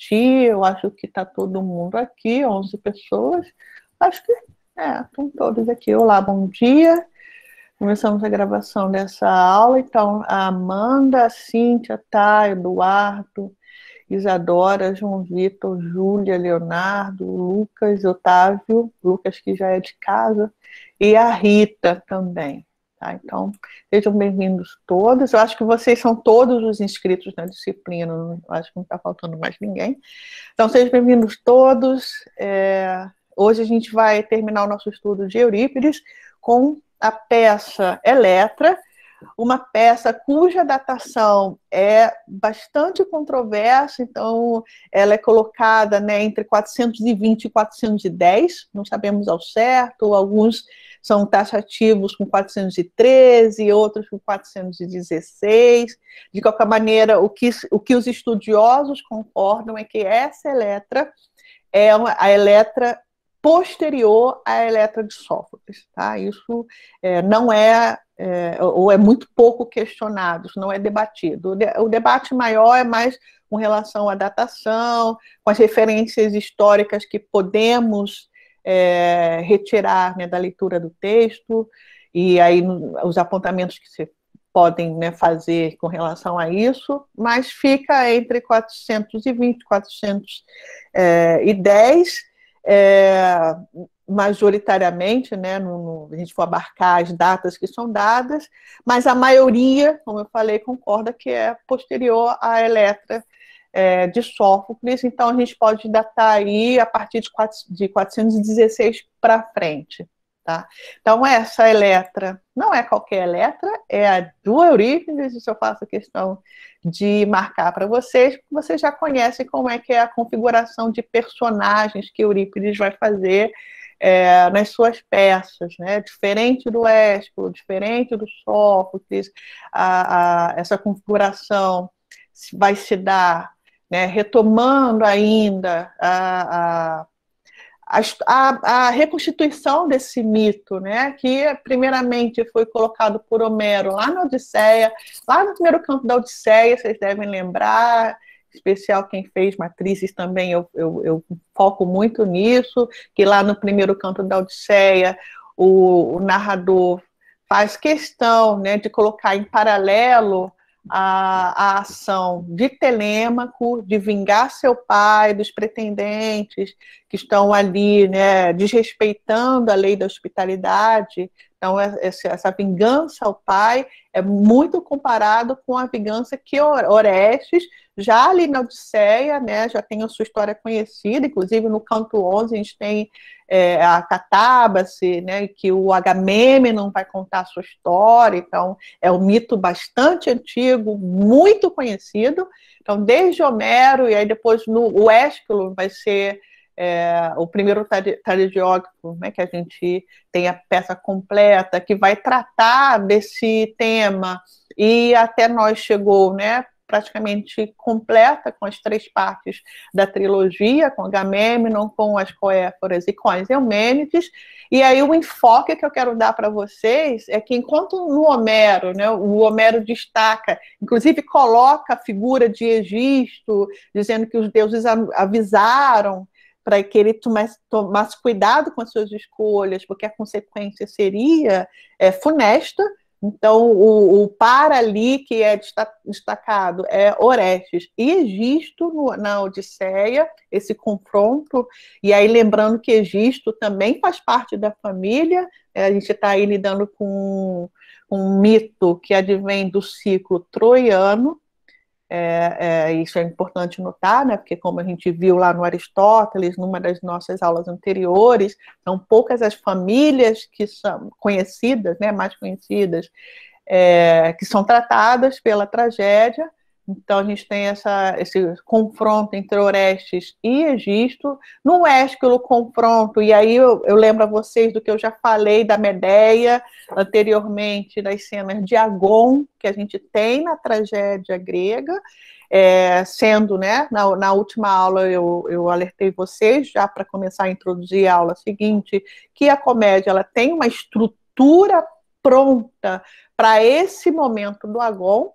repetir, eu acho que está todo mundo aqui, 11 pessoas, acho que estão todos aqui. Olá, bom dia. Começamos a gravação dessa aula, então a Amanda, a Cíntia, Thay, Eduardo, Isadora, João Vitor, Júlia, Leonardo, Lucas, Otávio, Lucas que já é de casa, e a Rita também. Tá? Então, sejam bem-vindos todos. Eu acho que vocês são todos os inscritos na disciplina, acho que não está faltando mais ninguém. Então, sejam bem-vindos todos. Hoje a gente vai terminar o nosso estudo de Eurípides com a peça Eletra, uma peça cuja datação é bastante controversa, então ela é colocada, né, entre 420 e 410, não sabemos ao certo, alguns são taxativos com 413, outros com 416. De qualquer maneira, o que os estudiosos concordam é que essa Eletra é a Eletra posterior à Eletra de Sófocles. Tá? Isso não ou é muito pouco questionado, isso não é debatido. O debate maior é mais com relação à datação, com as referências históricas que podemos retirar, né, da leitura do texto, e aí os apontamentos que se podem, né, fazer com relação a isso, mas fica entre 420 e 410, majoritariamente, né, a gente for abarcar as datas que são dadas, mas a maioria, como eu falei, concorda que é posterior à Eletra de Sófocles, então a gente pode datar aí a partir de 416 para frente. Tá? Então, essa Eletra não é qualquer Eletra, é a do Eurípides, isso eu faço questão de marcar para vocês, porque vocês já conhecem como é que é a configuração de personagens que Eurípides vai fazer nas suas peças, né? Diferente do Ésquilo, diferente do Sófocles, essa configuração vai se dar, né, retomando ainda a reconstituição desse mito, né, que primeiramente foi colocado por Homero lá na Odisseia, lá no primeiro canto da Odisseia, vocês devem lembrar, em especial quem fez Matrizes também, eu foco muito nisso, que lá no primeiro canto da Odisseia, o narrador faz questão, né, de colocar em paralelo a ação de Telêmaco, de vingar seu pai, dos pretendentes que estão ali, né, desrespeitando a lei da hospitalidade. Então, essa vingança ao pai é muito comparado com a vingança que Orestes, já ali na Odisseia, né, já tem a sua história conhecida, inclusive no canto 11 a gente tem a Catábace, né, que o Agamemnon vai contar a sua história, então é um mito bastante antigo, muito conhecido, então desde Homero, e aí depois o Ésquilo vai ser o primeiro Talegiógrafo, né, que a gente tem a peça completa, que vai tratar desse tema, e até nós chegou, né, praticamente completa, com as 3 partes da trilogia, com Agamemnon, com as Coéforas e com as Eumênides. E aí o enfoque que eu quero dar para vocês é que, enquanto no Homero, né, o Homero destaca, inclusive coloca a figura de Egisto, dizendo que os deuses avisaram para que ele tomasse cuidado com as suas escolhas, porque a consequência seria funesta. Então, o par ali que é destacado é Orestes e Egisto na Odisseia, esse confronto, e aí lembrando que Egisto também faz parte da família, a gente está aí lidando com um mito que advém do ciclo troiano. Isso é importante notar, né, porque como a gente viu lá no Aristóteles, numa das nossas aulas anteriores, são poucas as famílias que são conhecidas, né, mais conhecidas, que são tratadas pela tragédia. Então a gente tem esse confronto entre Orestes e Egisto. No Ésquilo, confronto, e aí eu lembro a vocês do que eu já falei da Medeia anteriormente, das cenas de Agon, que a gente tem na tragédia grega, sendo, né, na última aula eu alertei vocês, já para começar a introduzir a aula seguinte, que a comédia ela tem uma estrutura pronta para esse momento do Agon.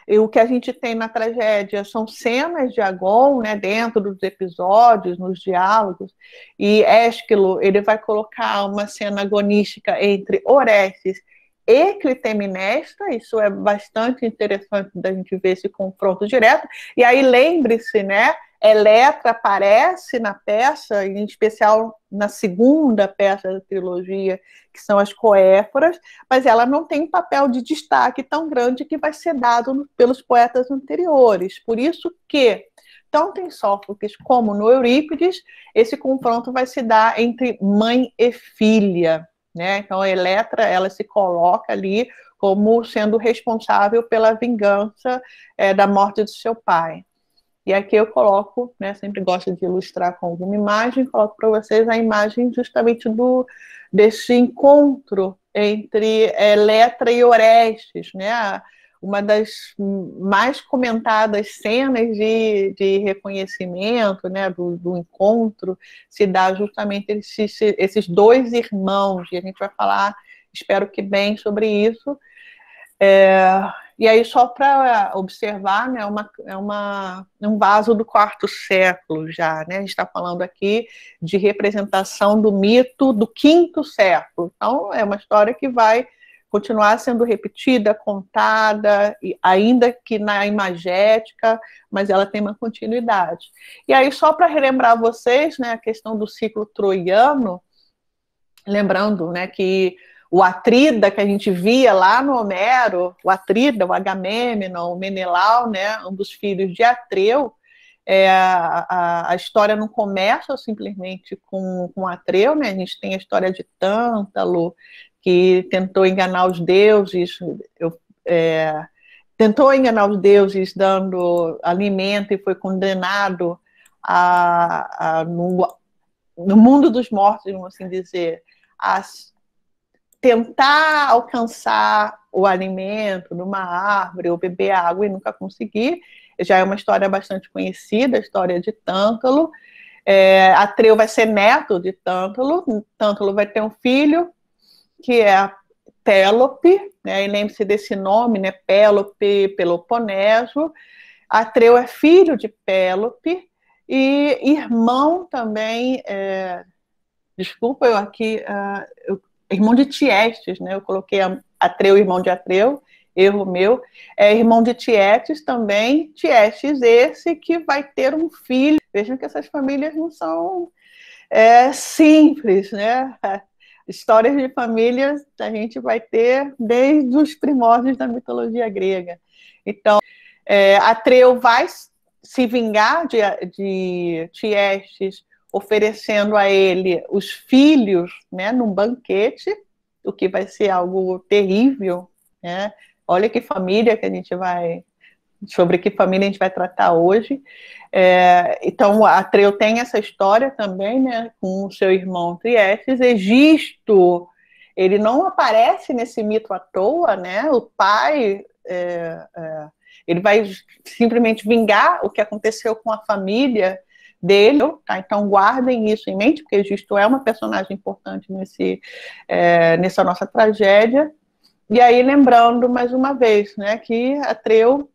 E o que a gente tem na tragédia são cenas de Agon, né, dentro dos episódios, nos diálogos, e Ésquilo, ele vai colocar uma cena agonística entre Orestes e Clitemnestra. Isso é bastante interessante da gente ver esse confronto direto. E aí lembre-se, né, Eletra aparece na peça, em especial na segunda peça da trilogia, que são as Coéforas, mas ela não tem um papel de destaque tão grande que vai ser dado pelos poetas anteriores. Por isso que, tanto em Sófocles como no Eurípides, esse confronto vai se dar entre mãe e filha, né? Então a Eletra, ela se coloca ali como sendo responsável pela vingança da morte de seu pai. E aqui eu coloco, né, sempre gosto de ilustrar com alguma imagem, coloco para vocês a imagem justamente desse encontro entre Eletra e Orestes, né? Uma das mais comentadas cenas de reconhecimento, né, do encontro, se dá justamente esses dois irmãos, e a gente vai falar, espero que bem, sobre isso. E aí, só para observar, né, um vaso do quarto século já, né? A gente está falando aqui de representação do mito do quinto século. Então, é uma história que vai continuar sendo repetida, contada, ainda que na imagética, mas ela tem uma continuidade. E aí, só para relembrar vocês, né, a questão do ciclo troiano, lembrando, né, que o Atrida, que a gente via lá no Homero, o Atrida, o Agamêmnon, o Menelau, né, um dos filhos de Atreu, a história não começa simplesmente com Atreu, né? A gente tem a história de Tântalo, que tentou enganar os deuses, dando alimento e foi condenado no mundo dos mortos, vamos assim dizer, a tentar alcançar o alimento numa árvore ou beber água e nunca conseguir. Já é uma história bastante conhecida, a história de Tântalo. Atreu vai ser neto de Tântalo. Tântalo vai ter um filho, que é a Pélope, né? E lembre-se desse nome, né? Pélope, Peloponeso. Atreu é filho de Pélope e irmão também, desculpa, eu aqui... irmão de Tiestes, né? Eu coloquei Atreu, irmão de Atreu, erro meu. Irmão de Tietes também, Tiestes esse que vai ter um filho. Vejam que essas famílias não são simples, né? Histórias de famílias a gente vai ter desde os primórdios da mitologia grega. Então, Atreu vai se vingar de Tiestes, oferecendo a ele os filhos, né, num banquete, o que vai ser algo terrível, né? Olha que família que a gente vai... sobre que família a gente vai tratar hoje. Então, Atreu tem essa história também, né, com o seu irmão Tiestes. Egisto, ele não aparece nesse mito à toa, né? O pai... ele vai simplesmente vingar o que aconteceu com a família dele, tá? Então guardem isso em mente, porque Egisto é uma personagem importante nessa nossa tragédia. E aí, lembrando mais uma vez, né, que Atreu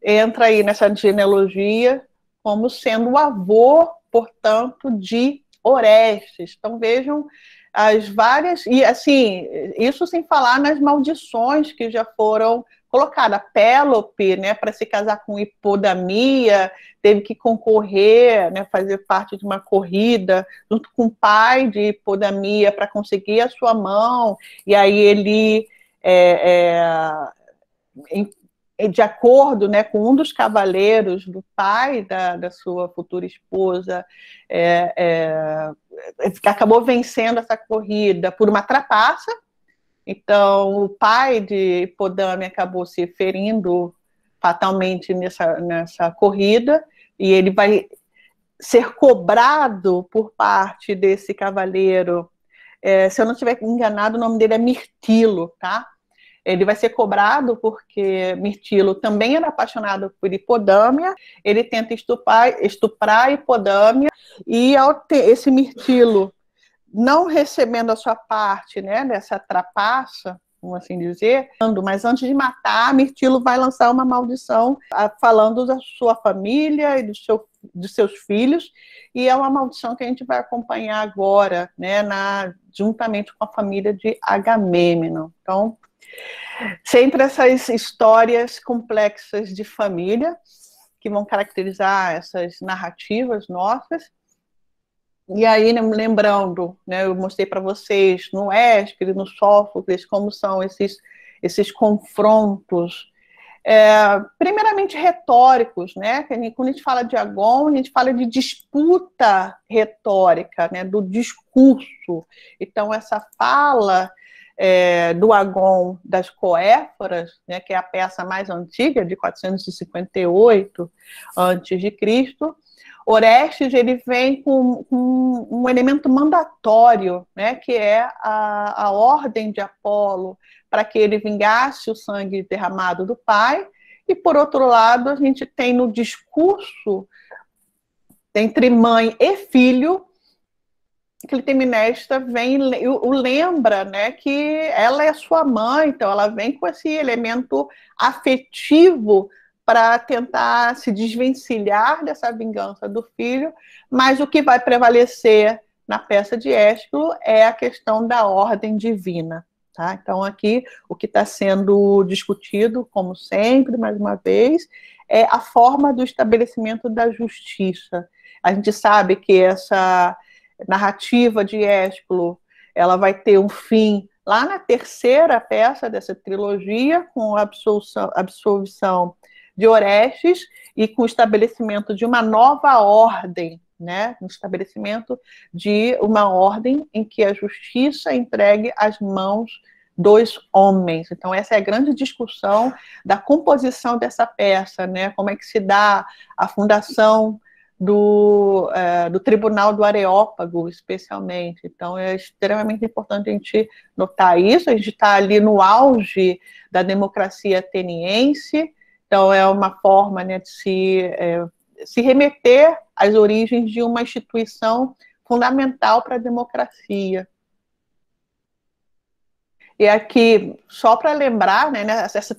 entra aí nessa genealogia como sendo o avô, portanto, de Orestes. Então vejam as várias... E assim, isso sem falar nas maldições que já foram colocadas. Pélope, né, para se casar com Hipodamia, teve que concorrer, né, fazer parte de uma corrida junto com o pai de Hipodamia para conseguir a sua mão. E aí ele... de acordo, né, com um dos cavaleiros do pai da sua futura esposa, acabou vencendo essa corrida por uma trapaça. Então, o pai de Hipodamia acabou se ferindo fatalmente nessa corrida, e ele vai ser cobrado por parte desse cavaleiro. Se eu não estiver enganado, o nome dele é Mirtilo, tá? Ele vai ser cobrado porque Mirtilo também era apaixonado por Hipodamia, ele tenta estuprar Hipodamia, e esse Mirtilo, não recebendo a sua parte, né, dessa trapaça, vamos assim dizer, mas antes de matar, Mirtilo vai lançar uma maldição falando da sua família e dos seus filhos, e é uma maldição que a gente vai acompanhar agora, né, juntamente com a família de Agamemnon. Então, sempre essas histórias complexas de família que vão caracterizar essas narrativas nossas. E aí, lembrando, né, eu mostrei para vocês no Ésquilo, no Sófocles, como são esses confrontos, primeiramente retóricos, né? Quando a gente fala de Agon, a gente fala de disputa retórica, né, do discurso. Então, essa fala do Agon das Coéforas, né, que é a peça mais antiga, de 458 a.C., Orestes ele vem com um elemento mandatório, né, que é a ordem de Apolo para que ele vingasse o sangue derramado do pai, e, por outro lado, a gente tem no discurso entre mãe e filho, Clitemnestra o lembra, né, que ela é sua mãe, então ela vem com esse elemento afetivo para tentar se desvencilhar dessa vingança do filho, mas o que vai prevalecer na peça de Ésquilo é a questão da ordem divina. Tá? Então, aqui, o que está sendo discutido, como sempre, mais uma vez, é a forma do estabelecimento da justiça. A gente sabe que essa narrativa de Ésquilo, ela vai ter um fim lá na terceira peça dessa trilogia, com a absolvição de Orestes e com o estabelecimento de uma nova ordem, né? Um estabelecimento de uma ordem em que a justiça entregue às mãos dos homens. Então, essa é a grande discussão da composição dessa peça, né? Como é que se dá a fundação do Tribunal do Areópago, especialmente. Então, é extremamente importante a gente notar isso. A gente está ali no auge da democracia ateniense. Então, é uma forma, né, de se remeter às origens de uma instituição fundamental para a democracia. E aqui, só para lembrar, né,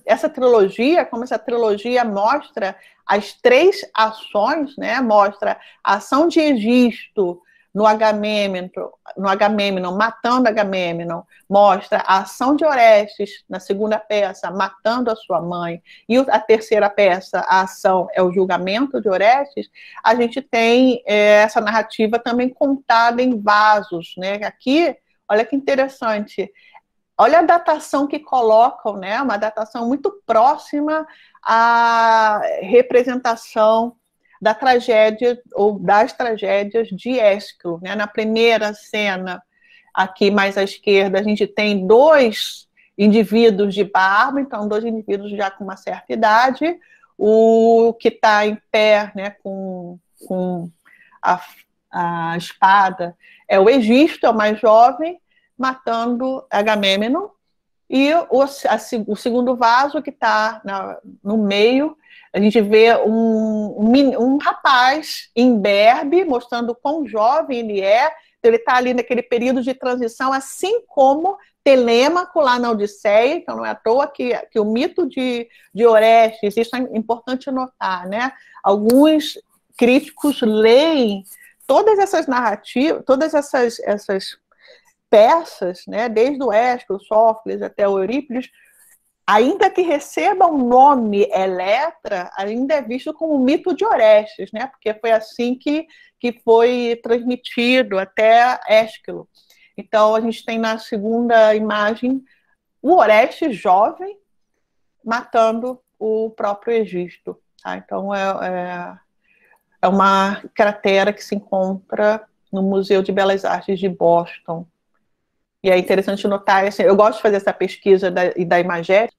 essa trilogia, como essa trilogia mostra as três ações, né, mostra a ação de Egisto no Agamemnon, matando Agamemnon, mostra a ação de Orestes na segunda peça, matando a sua mãe, e a terceira peça, a ação é o julgamento de Orestes. A gente tem essa narrativa também contada em vasos, né? Aqui, olha que interessante, olha a datação que colocam, né? Uma datação muito próxima à representação da tragédia ou das tragédias de Ésquilo, né? Na primeira cena, aqui mais à esquerda, a gente tem dois indivíduos de barba, então dois indivíduos já com uma certa idade. O que está em pé, né, com a espada é o Egisto, é o mais jovem, matando Agamemnon, e o segundo vaso que está no meio, a gente vê um rapaz imberbe, mostrando quão jovem ele é. Ele está ali naquele período de transição, assim como Telêmaco lá na Odisseia. Então não é à toa que o mito de Orestes, isso é importante notar, né? Alguns críticos leem todas essas narrativas, todas essas peças, né, desde o Ésquilo, Sófocles até o Eurípides, ainda que receba o nome Eletra, ainda é visto como o mito de Orestes, né, porque foi assim que foi transmitido até Ésquilo. Então, a gente tem na segunda imagem o Orestes jovem matando o próprio Egisto. Tá? Então, é uma cratera que se encontra no Museu de Belas Artes de Boston. E é interessante notar, assim, eu gosto de fazer essa pesquisa da imagética.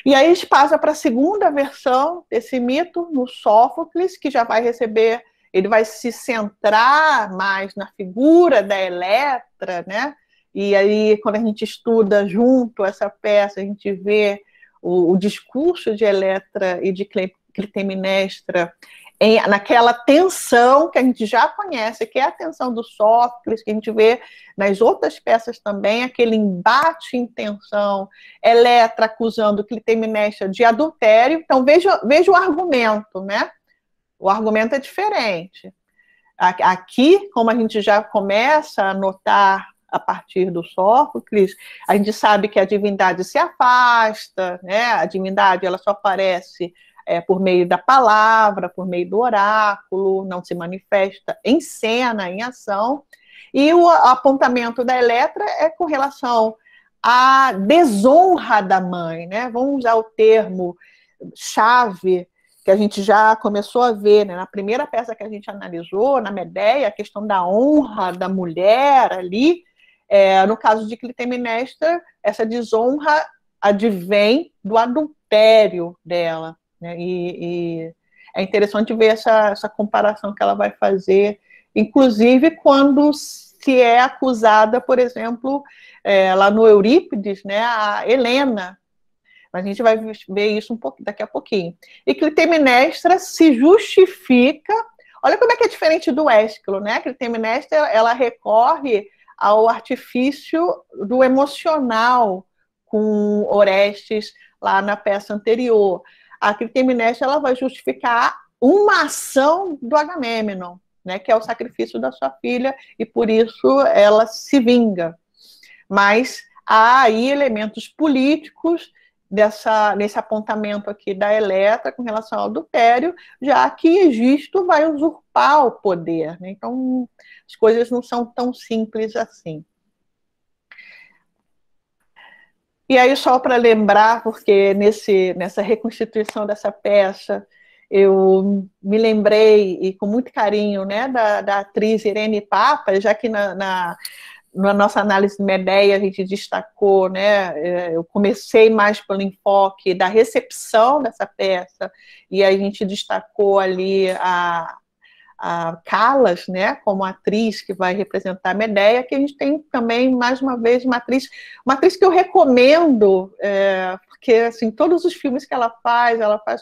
E aí a gente passa para a segunda versão desse mito, no Sófocles, que já vai receber, ele vai se centrar mais na figura da Eletra, né? E aí, quando a gente estuda junto essa peça, a gente vê o discurso de Eletra e de Clitemnestra naquela tensão que a gente já conhece, que é a tensão do Sófocles, que a gente vê nas outras peças também, aquele embate em tensão, Eletra acusando Clitemnestra de adultério. Então, veja o argumento, né? O argumento é diferente. Aqui, como a gente já começa a notar a partir do Sófocles, a gente sabe que a divindade se afasta, né? A divindade ela só aparece por meio da palavra, por meio do oráculo, não se manifesta em cena, em ação. E o apontamento da Eletra é com relação à desonra da mãe, né? Vamos usar o termo chave que a gente já começou a ver, né? Na primeira peça que a gente analisou, na Medéia, a questão da honra da mulher ali. No caso de Clitemnestra, essa desonra advém do adultério dela, né? E é interessante ver essa comparação que ela vai fazer, inclusive quando se é acusada, por exemplo, lá no Eurípides, né, a Helena. A gente vai ver isso daqui a pouquinho. E Clitemnestra se justifica. Olha como é que é diferente do Ésquilo, né? Clitemnestra, ela recorre ao artifício do emocional com Orestes lá na peça anterior. A Clitemnestra, ela vai justificar uma ação do Agamemnon, né, que é o sacrifício da sua filha, e por isso ela se vinga. Mas há aí elementos políticos nesse apontamento aqui da Eletra com relação ao adultério, já que Egisto vai usurpar o poder, né? Então, as coisas não são tão simples assim. E aí, só para lembrar, porque nessa reconstituição dessa peça, eu me lembrei, e com muito carinho, né, da atriz Irene Papa, já que na nossa análise de Medéia a gente destacou, né, eu comecei mais pelo enfoque da recepção dessa peça, e a gente destacou ali a Callas, né, como atriz que vai representar a Medéia, que a gente tem também, mais uma vez, uma atriz que eu recomendo, porque assim, todos os filmes que ela faz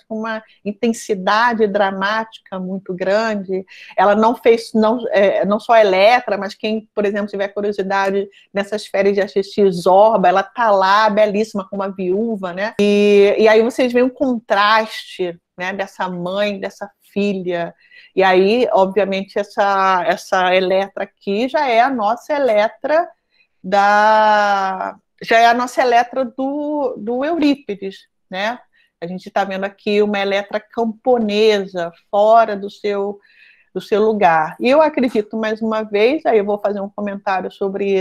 com uma intensidade dramática muito grande. Ela não fez não só Eletra, mas quem, por exemplo, tiver curiosidade nessas férias de assistir Zorba, ela tá lá, belíssima, como uma viúva, né? E aí vocês veem um contraste, né, dessa mãe, dessa filha. E aí, obviamente, essa Eletra aqui já é a nossa Eletra do Eurípides, né? A gente está vendo aqui uma Eletra camponesa, fora do seu lugar. E eu acredito, mais uma vez, aí eu vou fazer um comentário sobre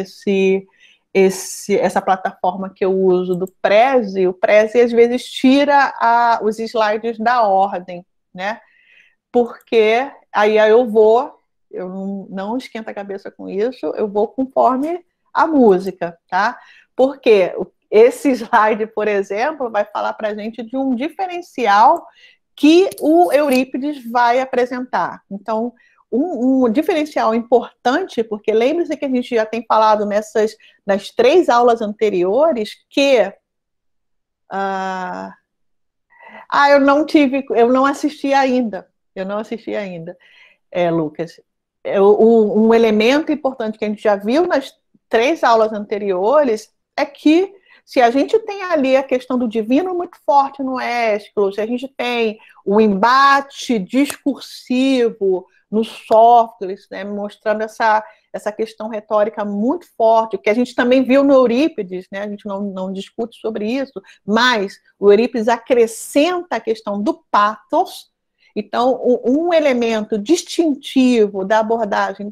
essa plataforma que eu uso do Prezi. O Prezi, às vezes, tira os slides da ordem, né? Porque aí eu não esquento a cabeça com isso, eu vou conforme a música, tá? Porque esse slide, por exemplo, vai falar para a gente de um diferencial que o Eurípides vai apresentar. Então, um diferencial importante, porque lembre-se que a gente já tem falado nas 3 aulas anteriores que eu não assisti ainda. Lucas. Um elemento importante que a gente já viu nas 3 aulas anteriores é que se a gente tem ali a questão do divino muito forte no Ésquilo, se a gente tem o embate discursivo no Sófocles, né, mostrando essa questão retórica muito forte, que a gente também viu no Eurípides, né, a gente não discute sobre isso, mas o Eurípides acrescenta a questão do pathos. Então, um elemento distintivo da abordagem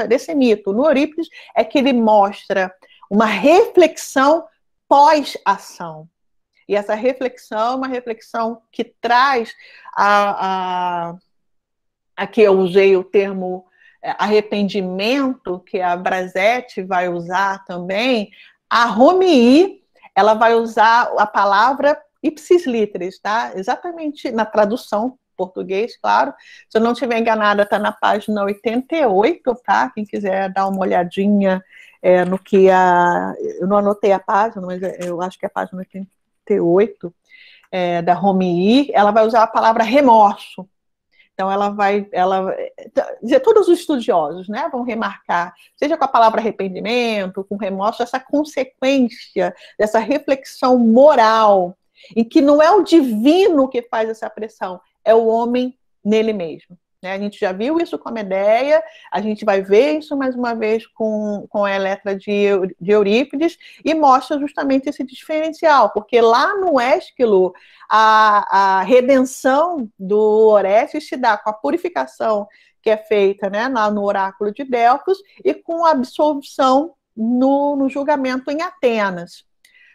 desse mito no Eurípides é que ele mostra uma reflexão pós-ação. E essa reflexão é uma reflexão que traz aqui eu usei o termo arrependimento, que a Brazetti vai usar também. A Romii, ela vai usar a palavra ipsis literis, tá? Exatamente na tradução português, claro. Se eu não estiver enganada, está na página 88, tá? Quem quiser dar uma olhadinha no que eu não anotei a página, mas eu acho que é a página 88 da Romii. Ela vai usar a palavra remorso. Então, todos os estudiosos, né, vão remarcar, seja com a palavra arrependimento, com remorso, essa consequência dessa reflexão moral, em que não é o divino que faz essa pressão, é o homem nele mesmo. Né? A gente já viu isso com a Medeia, a gente vai ver isso mais uma vez com a Eletra de Eurípides, e mostra justamente esse diferencial, porque lá no Ésquilo, a redenção do Orestes se dá com a purificação que é feita, né, no oráculo de Delfos, e com a absolvição no julgamento em Atenas.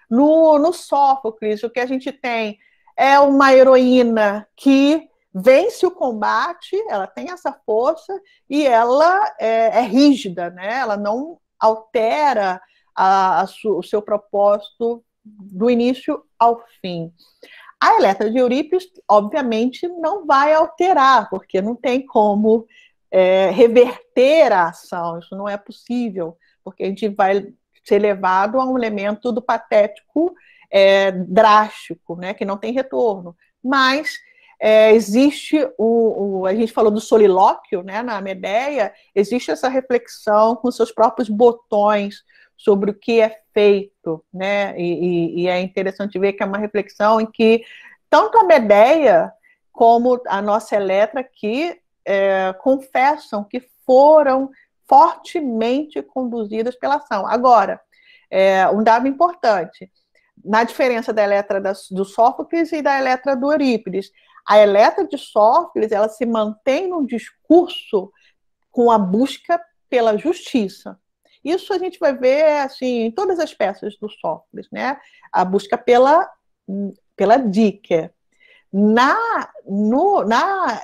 No Sófocles, o que a gente tem é uma heroína que vence o combate, ela tem essa força e ela é rígida, né? Ela não altera o seu propósito do início ao fim. A Eletra de Eurípides, obviamente, não vai alterar, porque não tem como reverter a ação, isso não é possível, porque a gente vai ser levado a um elemento do patético drástico, né, que não tem retorno. Mas existe a gente falou do solilóquio, né, na Medeia, existe essa reflexão com seus próprios botões sobre o que é feito, né, e é interessante ver que é uma reflexão em que tanto a Medeia como a nossa Eletra aqui confessam que foram fortemente conduzidas pela ação. Agora, um dado importante, na diferença da Eletra do Sófocles e da Eletra do Eurípides, a Eletra de Sófocles, ela se mantém num discurso com a busca pela justiça. Isso a gente vai ver assim, em todas as peças do Sófocles, né? A busca pela dike. Na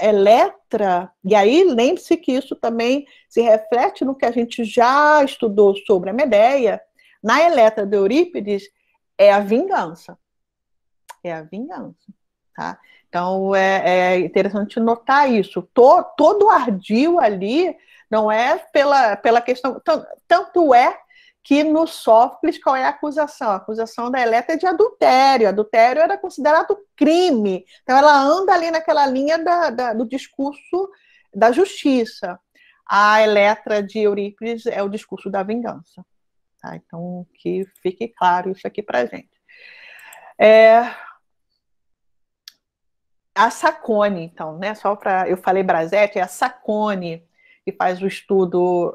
Eletra, e aí lembre-se que isso também se reflete no que a gente já estudou sobre a Medeia, na Eletra de Eurípides é a vingança. É a vingança, tá? Então é interessante notar isso. Todo o ardil ali não é pela questão. Tanto é que no Sófocles, qual é a acusação? A acusação da Eletra é de adultério. Adultério era considerado crime. Então, ela anda ali naquela linha do discurso da justiça. A Eletra de Eurípides é o discurso da vingança. Tá? Então, que fique claro isso aqui para a gente. A Sacone, então, né? Só para eu falei Brazetti, é a Sacone que faz o estudo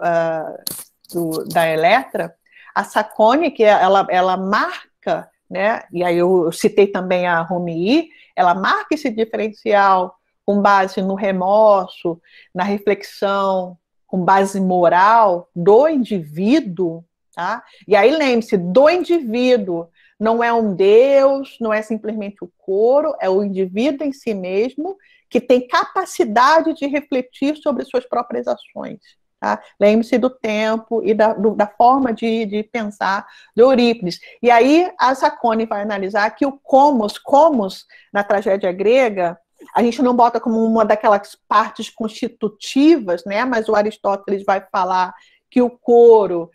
da Eletra. A Sacone, que ela marca, né? E aí eu citei também a Romilly, ela marca esse diferencial com base no remorso, na reflexão, com base moral do indivíduo, tá? E aí lembre-se, do indivíduo, não é um Deus, não é simplesmente o coro, é o indivíduo em si mesmo que tem capacidade de refletir sobre suas próprias ações. Tá? Lembre-se do tempo e da forma de pensar do Eurípides. E aí a Sacone vai analisar que o komos, na tragédia grega, a gente não bota como uma daquelas partes constitutivas, né? Mas o Aristóteles vai falar que o coro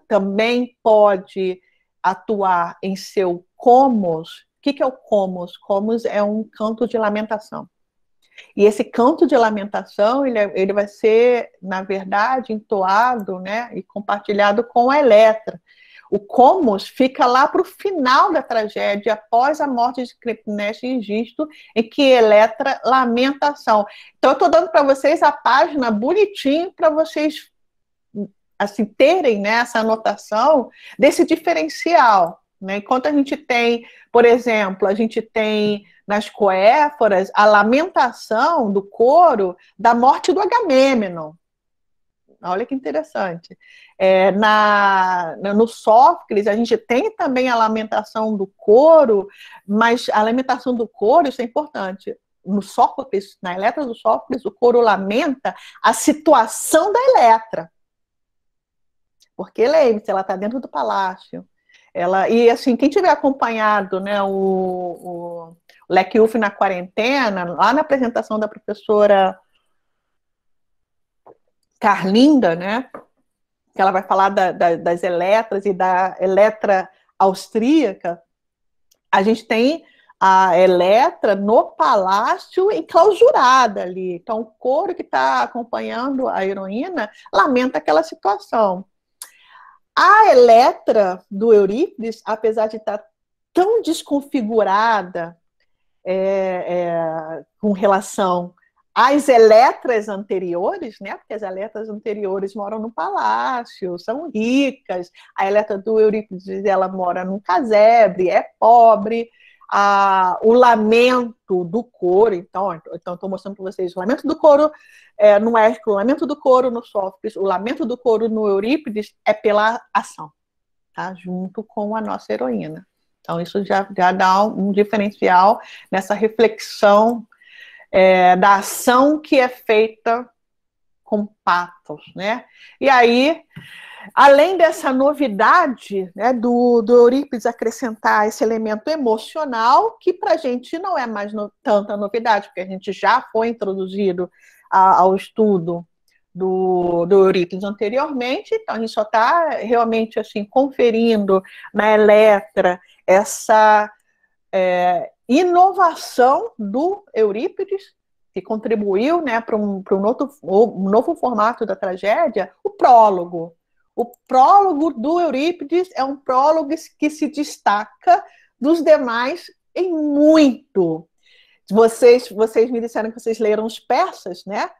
também pode atuar em seu komos. O que é o komos? Komos é um canto de lamentação. E esse canto de lamentação, ele vai ser, na verdade, entoado, né, e compartilhado com a Eletra. O komos fica lá para o final da tragédia, após a morte de Clitemnestra e Egisto, em que Eletra lamentação. Então, eu estou dando para vocês a página bonitinho para vocês assim, terem, né, essa anotação desse diferencial. Né? Enquanto a gente tem, por exemplo, a gente tem nas Coéforas a lamentação do coro da morte do Agamêmnon. Olha que interessante. No Sófocles, a gente tem também a lamentação do coro, mas a lamentação do coro, isso é importante. No Sófocles, na Eletra do Sófocles, o coro lamenta a situação da Eletra. Porque, lembre-se, ela está dentro do palácio. E assim, quem tiver acompanhado, né, o Lecq na quarentena, lá na apresentação da professora Carlinda, né, que ela vai falar das Eletras e da Eletra austríaca, a gente tem a Eletra no palácio enclausurada ali. Então, o coro que está acompanhando a heroína lamenta aquela situação. A Eletra do Eurípides, apesar de estar tão desconfigurada com relação às Eletras anteriores, né? Porque as Eletras anteriores moram no palácio, são ricas. A Eletra do Eurípides, ela mora num casebre, é pobre. O lamento do coro, então estou mostrando para vocês o lamento do coro no Ésquilo, o lamento do coro no Sófocles, o lamento do coro no Eurípides é pela ação, tá? Junto com a nossa heroína. Então isso já dá um diferencial nessa reflexão da ação que é feita com patos, né? E aí, além dessa novidade, né, do Eurípides acrescentar esse elemento emocional, que para a gente não é mais tanta novidade, porque a gente já foi introduzido ao estudo do Eurípides anteriormente, então a gente só está realmente assim, conferindo na Eletra essa inovação do Eurípides, que contribuiu, né, para um novo formato da tragédia, o prólogo. O prólogo do Eurípides é um prólogo que se destaca dos demais em muito. Vocês me disseram que vocês leram os persas, né?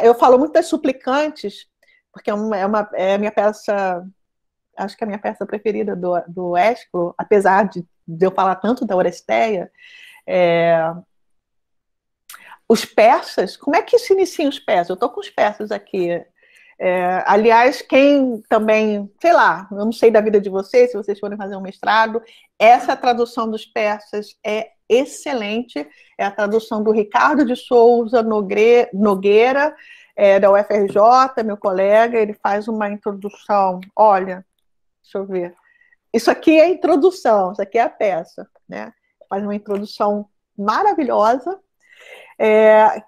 Eu falo muito das Suplicantes, porque é a minha peça, acho que é a minha peça preferida do Ésquilo, apesar de eu falar tanto da Oresteia. Os persas, como é que se iniciam os persas? Eu estou com os persas aqui. Aliás, quem também, sei lá, eu não sei da vida de vocês, se vocês forem fazer um mestrado, essa tradução dos persas é excelente, é a tradução do Ricardo de Souza Nogueira, da UFRJ, meu colega, ele faz uma introdução, olha, deixa eu ver, isso aqui é a introdução, isso aqui é a peça, né? Faz uma introdução maravilhosa.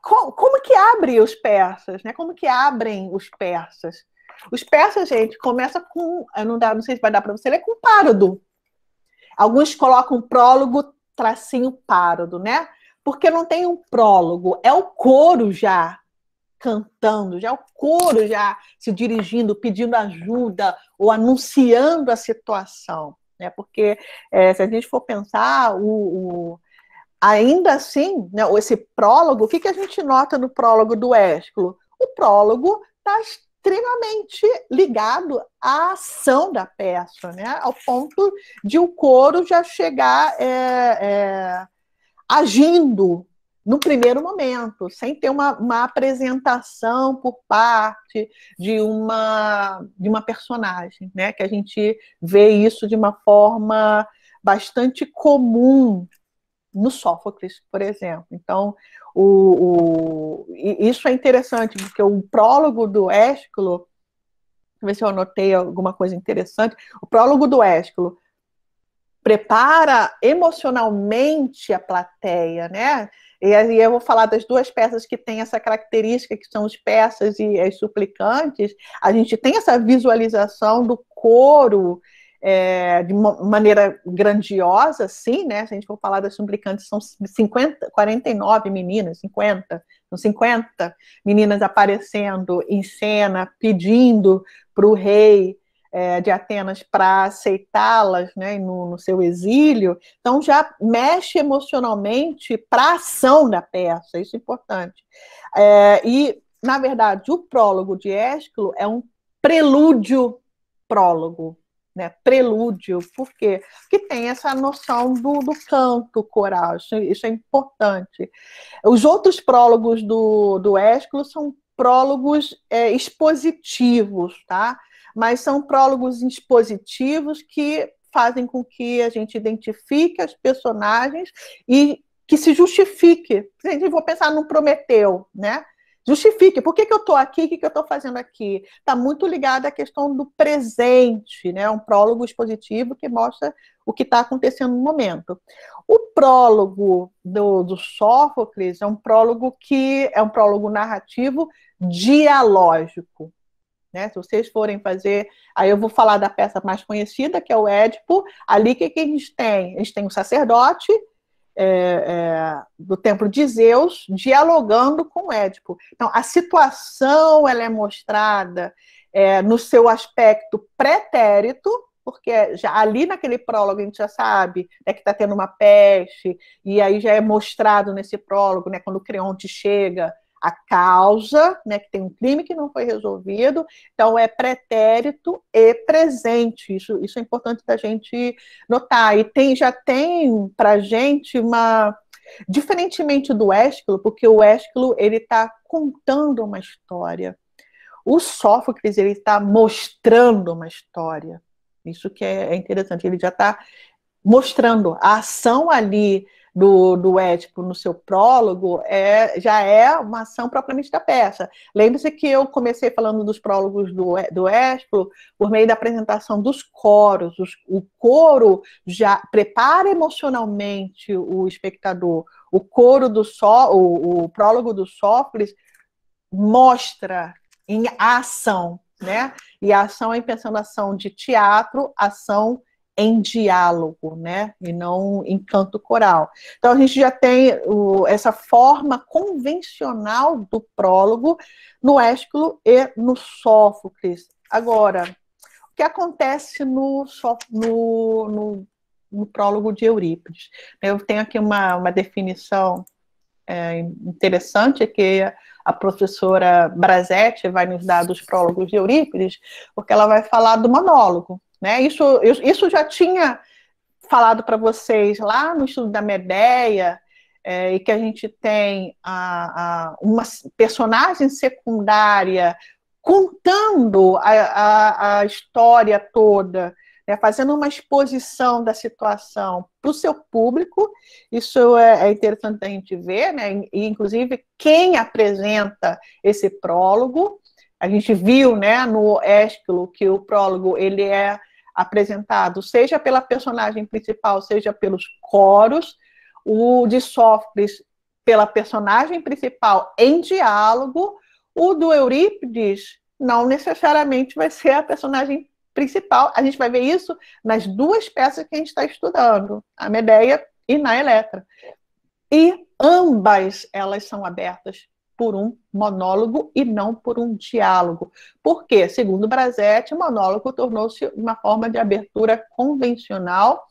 Como que abre os persas, né? Como que abrem os persas? Os persas, gente, começa com, não sei se vai dar para você ler, com párodo. Alguns colocam prólogo, tracinho párodo, né? Porque não tem um prólogo, é o coro já cantando, já é o coro já se dirigindo, pedindo ajuda ou anunciando a situação, né? Porque se a gente for pensar, ainda assim, né, esse prólogo, o que a gente nota no prólogo do Ésquilo? O prólogo está extremamente ligado à ação da peça, né, ao ponto de o coro já chegar agindo no primeiro momento, sem ter uma apresentação por parte de uma personagem, né, que a gente vê isso de uma forma bastante comum no Sófocles, por exemplo. Então, isso é interessante, porque o prólogo do Ésquilo, deixa eu ver se eu anotei alguma coisa interessante, o prólogo do Ésquilo prepara emocionalmente a plateia, né? E aí eu vou falar das duas peças que têm essa característica, que são os persas e as suplicantes. A gente tem essa visualização do coro de uma maneira grandiosa, sim, né? Se a gente for falar das suplicantes, são 49 meninas, 50, são 50 meninas aparecendo em cena, pedindo para o rei de Atenas para aceitá-las, né, no seu exílio. Então já mexe emocionalmente para a ação da peça, isso é importante. E, na verdade, o prólogo de Ésquilo é um prelúdio prólogo, né? Prelúdio, por quê? Porque tem essa noção do canto coral, isso é importante. Os outros prólogos do Ésquilo são prólogos expositivos, tá? Mas são prólogos expositivos que fazem com que a gente identifique as personagens e que se justifique. Se a gente for pensar no Prometeu, né? Justifique, por que eu estou aqui, o que eu estou fazendo aqui? Está muito ligado à questão do presente, né? Um prólogo expositivo que mostra o que está acontecendo no momento. O prólogo do Sófocles é um prólogo que é um prólogo narrativo dialógico. Né? Se vocês forem fazer, aí eu vou falar da peça mais conhecida, que é o Édipo. Ali, o que a gente tem? A gente tem um sacerdote do templo de Zeus, dialogando com Édipo. Então, a situação ela é mostrada no seu aspecto pretérito, porque já ali naquele prólogo a gente já sabe, né, que está tendo uma peste, e aí já é mostrado nesse prólogo, né, quando o Creonte chega, a causa, né, que tem um crime que não foi resolvido, então é pretérito e presente, isso é importante da gente notar, e já tem para a gente diferentemente do Ésquilo, porque o Ésquilo ele está contando uma história, o Sófocles ele está mostrando uma história, isso que é interessante, ele já está mostrando a ação ali do Édipo no seu prólogo já é uma ação propriamente da peça. Lembre-se que eu comecei falando dos prólogos do Ésquilo por meio da apresentação dos coros. O coro já prepara emocionalmente o espectador. O coro o prólogo do Sófocles mostra a ação, né? E a ação é pensando ação de teatro, ação em diálogo, né? E não em canto coral. Então a gente já tem essa forma convencional do prólogo no Ésquilo e no Sófocles. Agora, o que acontece no prólogo de Eurípides? Eu tenho aqui uma definição interessante que a professora Brasetti vai nos dar dos prólogos de Eurípides, porque ela vai falar do monólogo, né? Isso já tinha falado para vocês lá no estudo da Medeia, e que a gente tem uma personagem secundária contando a história toda, né, fazendo uma exposição da situação para o seu público. Isso é interessante a gente ver, né? E, inclusive, quem apresenta esse prólogo, a gente viu, né, no Ésquilo que o prólogo ele é apresentado seja pela personagem principal, seja pelos coros, o de Sófocles pela personagem principal em diálogo, o do Eurípides não necessariamente vai ser a personagem principal. A gente vai ver isso nas duas peças que a gente está estudando, a Medeia e na Eletra. E ambas elas são abertas por um monólogo e não por um diálogo. Por quê? Segundo Brasetti, o monólogo tornou-se uma forma de abertura convencional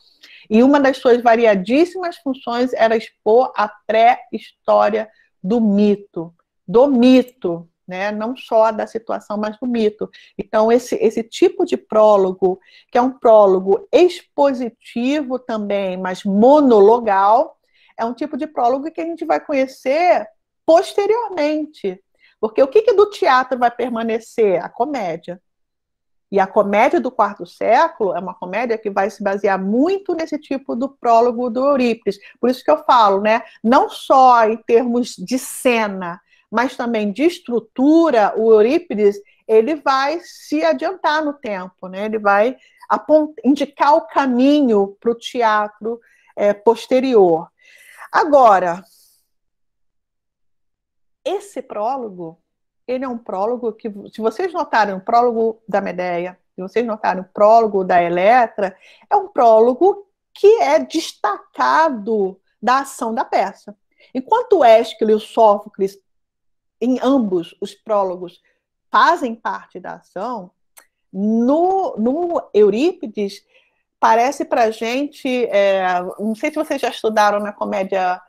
e uma das suas variadíssimas funções era expor a pré-história do mito, né? Não só da situação, mas do mito. Então, esse tipo de prólogo, que é um prólogo expositivo também, mas monologal, é um tipo de prólogo que a gente vai conhecer posteriormente. Porque o que do teatro vai permanecer? A comédia. E a comédia do quarto século é uma comédia que vai se basear muito nesse tipo do prólogo do Eurípides. Por isso que eu falo, né? Não só em termos de cena, mas também de estrutura, o Eurípides ele vai se adiantar no tempo, né? Ele vai indicar o caminho para o teatro posterior. Agora, esse prólogo, ele é um prólogo que, se vocês notarem o prólogo da Medeia, se vocês notarem o prólogo da Eletra, é um prólogo que é destacado da ação da peça. Enquanto o Ésquilo e o Sófocles, em ambos os prólogos, fazem parte da ação, no Eurípides, parece para a gente, não sei se vocês já estudaram na comédia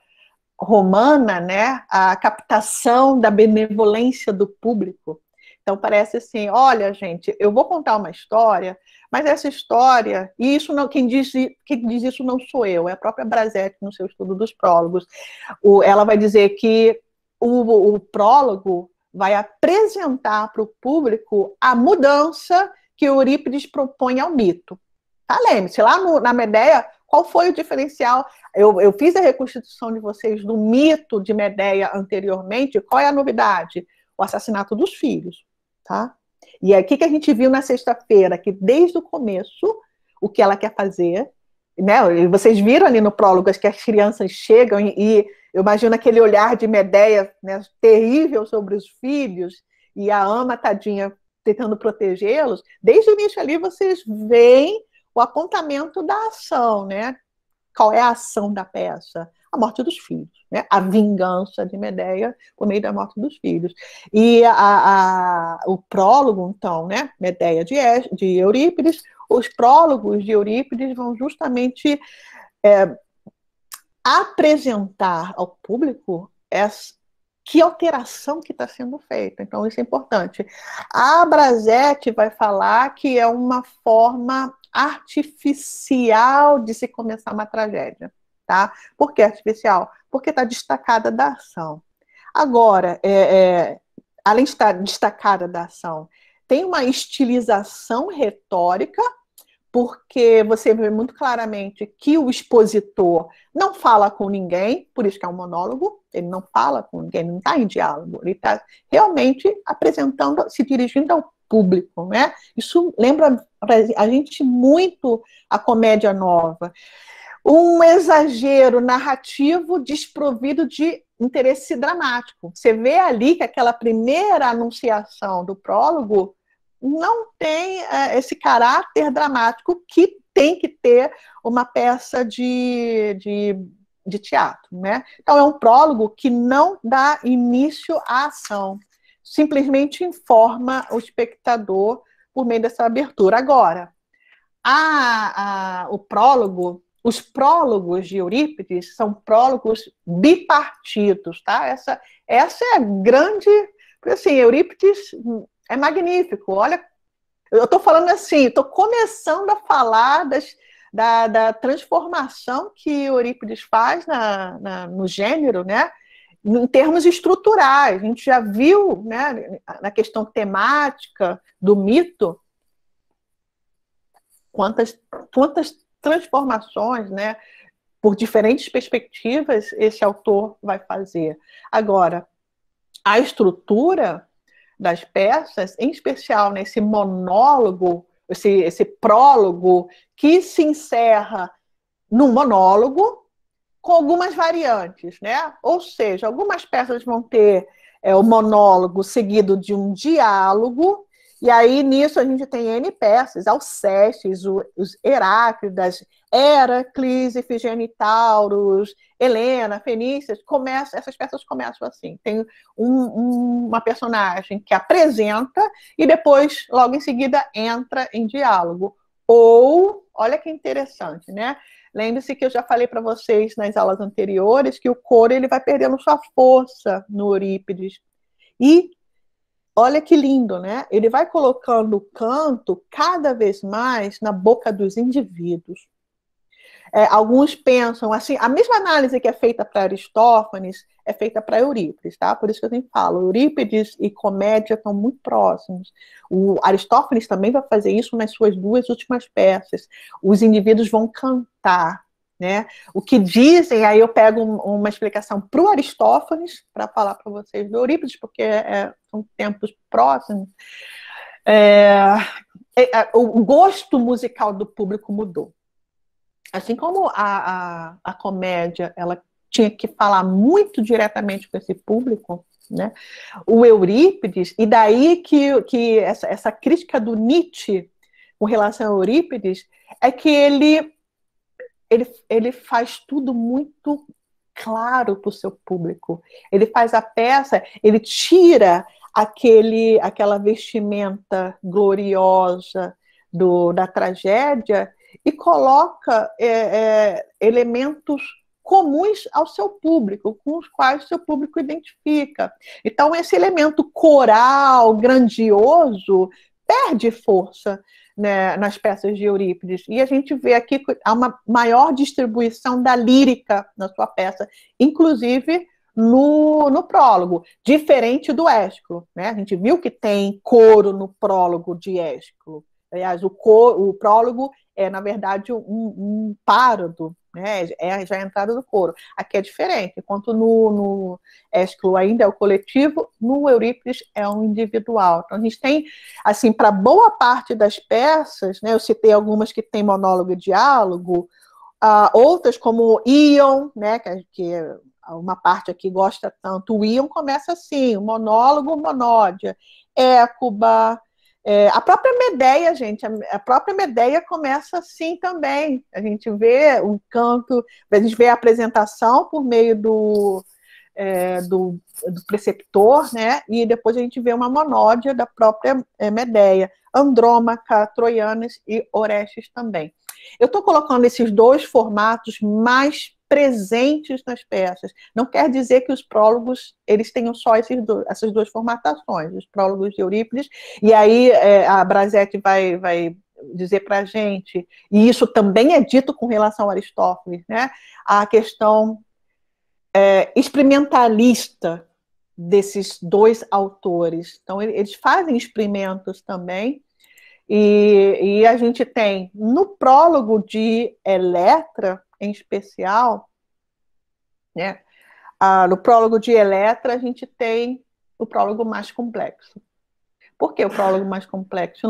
romana, né, a captação da benevolência do público. Então parece assim, olha, gente, eu vou contar uma história, mas essa história, e isso não, quem diz isso não sou eu, é a própria Brasetti no seu estudo dos prólogos. Ela vai dizer que o prólogo vai apresentar para o público a mudança que Eurípides propõe ao mito. Tá, lembre-se, lá na Medeia, qual foi o diferencial? Eu fiz a reconstituição de vocês do mito de Medeia anteriormente. Qual é a novidade? O assassinato dos filhos, tá? E aí, o que a gente viu na sexta-feira? Que desde o começo, o que ela quer fazer, né? Vocês viram ali no prólogo que as crianças chegam e eu imagino aquele olhar de Medeia, né, terrível sobre os filhos, e a ama, tadinha, tentando protegê-los. Desde o início ali, vocês veem o apontamento da ação, né? Qual é a ação da peça? a morte dos filhos, né? A vingança de Medeia por meio da morte dos filhos. E o prólogo, então, né? Medeia de Eurípides, os prólogos de Eurípides vão justamente apresentar ao público que alteração que está sendo feita. Então, isso é importante. A Brazete vai falar que é uma forma artificial de se começar uma tragédia. Tá? Por que artificial? Porque está destacada da ação. Agora, além de estar destacada da ação, tem uma estilização retórica, porque você vê muito claramente que o expositor não fala com ninguém, por isso que é um monólogo, ele não fala com ninguém, não está em diálogo, ele está realmente apresentando, se dirigindo ao público, né? Isso lembra a gente muito a comédia nova. Um exagero narrativo desprovido de interesse dramático. Você vê ali que aquela primeira anunciação do prólogo não tem esse caráter dramático que tem que ter uma peça de teatro, né? Então, é um prólogo que não dá início à ação, simplesmente informa o espectador por meio dessa abertura. Agora, o prólogo, os prólogos de Eurípides são prólogos bipartidos, tá? Essa é a grande... Assim, Eurípides é magnífico. Olha, eu estou falando assim, estou começando a falar da transformação que Eurípides faz no gênero, né? Em termos estruturais. A gente já viu, né, na questão temática do mito, quantas transformações, né, por diferentes perspectivas esse autor vai fazer. Agora, a estrutura das peças, em especial nesse monólogo, esse prólogo, que se encerra num monólogo com algumas variantes, né? Ou seja, algumas peças vão ter o monólogo seguido de um diálogo, e aí nisso a gente tem N peças, Alcestes, os Heráclidas, Heracles, Ifigênia e Taurus, Helena, Fenícias, essas peças começam assim. Tem uma personagem que apresenta e depois, logo em seguida, entra em diálogo. Ou, olha que interessante, né? Lembre-se que eu já falei para vocês nas aulas anteriores que o coro ele vai perdendo sua força no Eurípides. E olha que lindo, né? Ele vai colocando o canto cada vez mais na boca dos indivíduos. Alguns pensam assim, a mesma análise que é feita para Aristófanes é feita para Eurípides, tá? Por isso que eu sempre falo, Eurípides e comédia estão muito próximos. O Aristófanes também vai fazer isso nas suas duas últimas peças. Os indivíduos vão cantar, né? O que dizem, aí eu pego uma explicação para o Aristófanes, para falar para vocês do Eurípides, porque são tempos próximos. O gosto musical do público mudou. Assim como a comédia ela tinha que falar muito diretamente com esse público, né? O Eurípides, e daí que essa crítica do Nietzsche com relação a Eurípides é que ele faz tudo muito claro para o seu público. Ele faz a peça, ele tira aquela vestimenta gloriosa da tragédia e coloca elementos comuns ao seu público, com os quais o seu público identifica. Então, esse elemento coral, grandioso, perde força, né, nas peças de Eurípides. E a gente vê aqui que há uma maior distribuição da lírica na sua peça, inclusive no prólogo, diferente do Ésquilo, né? A gente viu que tem coro no prólogo de Ésquilo. Aliás, o prólogo é, na verdade, um párodo, né? Já a entrada do coro. Aqui é diferente. Enquanto no Ésquilo ainda é o coletivo, no Eurípides é um individual. Então, a gente tem, assim, para boa parte das peças, né? Eu citei algumas que tem monólogo e diálogo, outras como Ion, né? Que uma parte aqui gosta tanto. O Ion começa assim, o monólogo, monódia, Écuba, A própria Medeia, gente, a própria Medeia começa assim também. A gente vê o canto, a gente vê a apresentação por meio do preceptor, né? E depois a gente vê uma monódia da própria Medeia, Andrômaca, Troianes e Orestes também. Eu estou colocando esses dois formatos mais presentes nas peças. Não quer dizer que os prólogos eles tenham só essas duas formatações, os prólogos de Eurípides, e aí a Brasetti vai dizer para a gente, e isso também é dito com relação a Aristófanes, né? A questão experimentalista desses dois autores. Então, eles fazem experimentos também, e a gente tem, no prólogo de Eletra, em especial, né? No prólogo de Eletra, a gente tem o prólogo mais complexo. Por que o prólogo mais complexo? Eu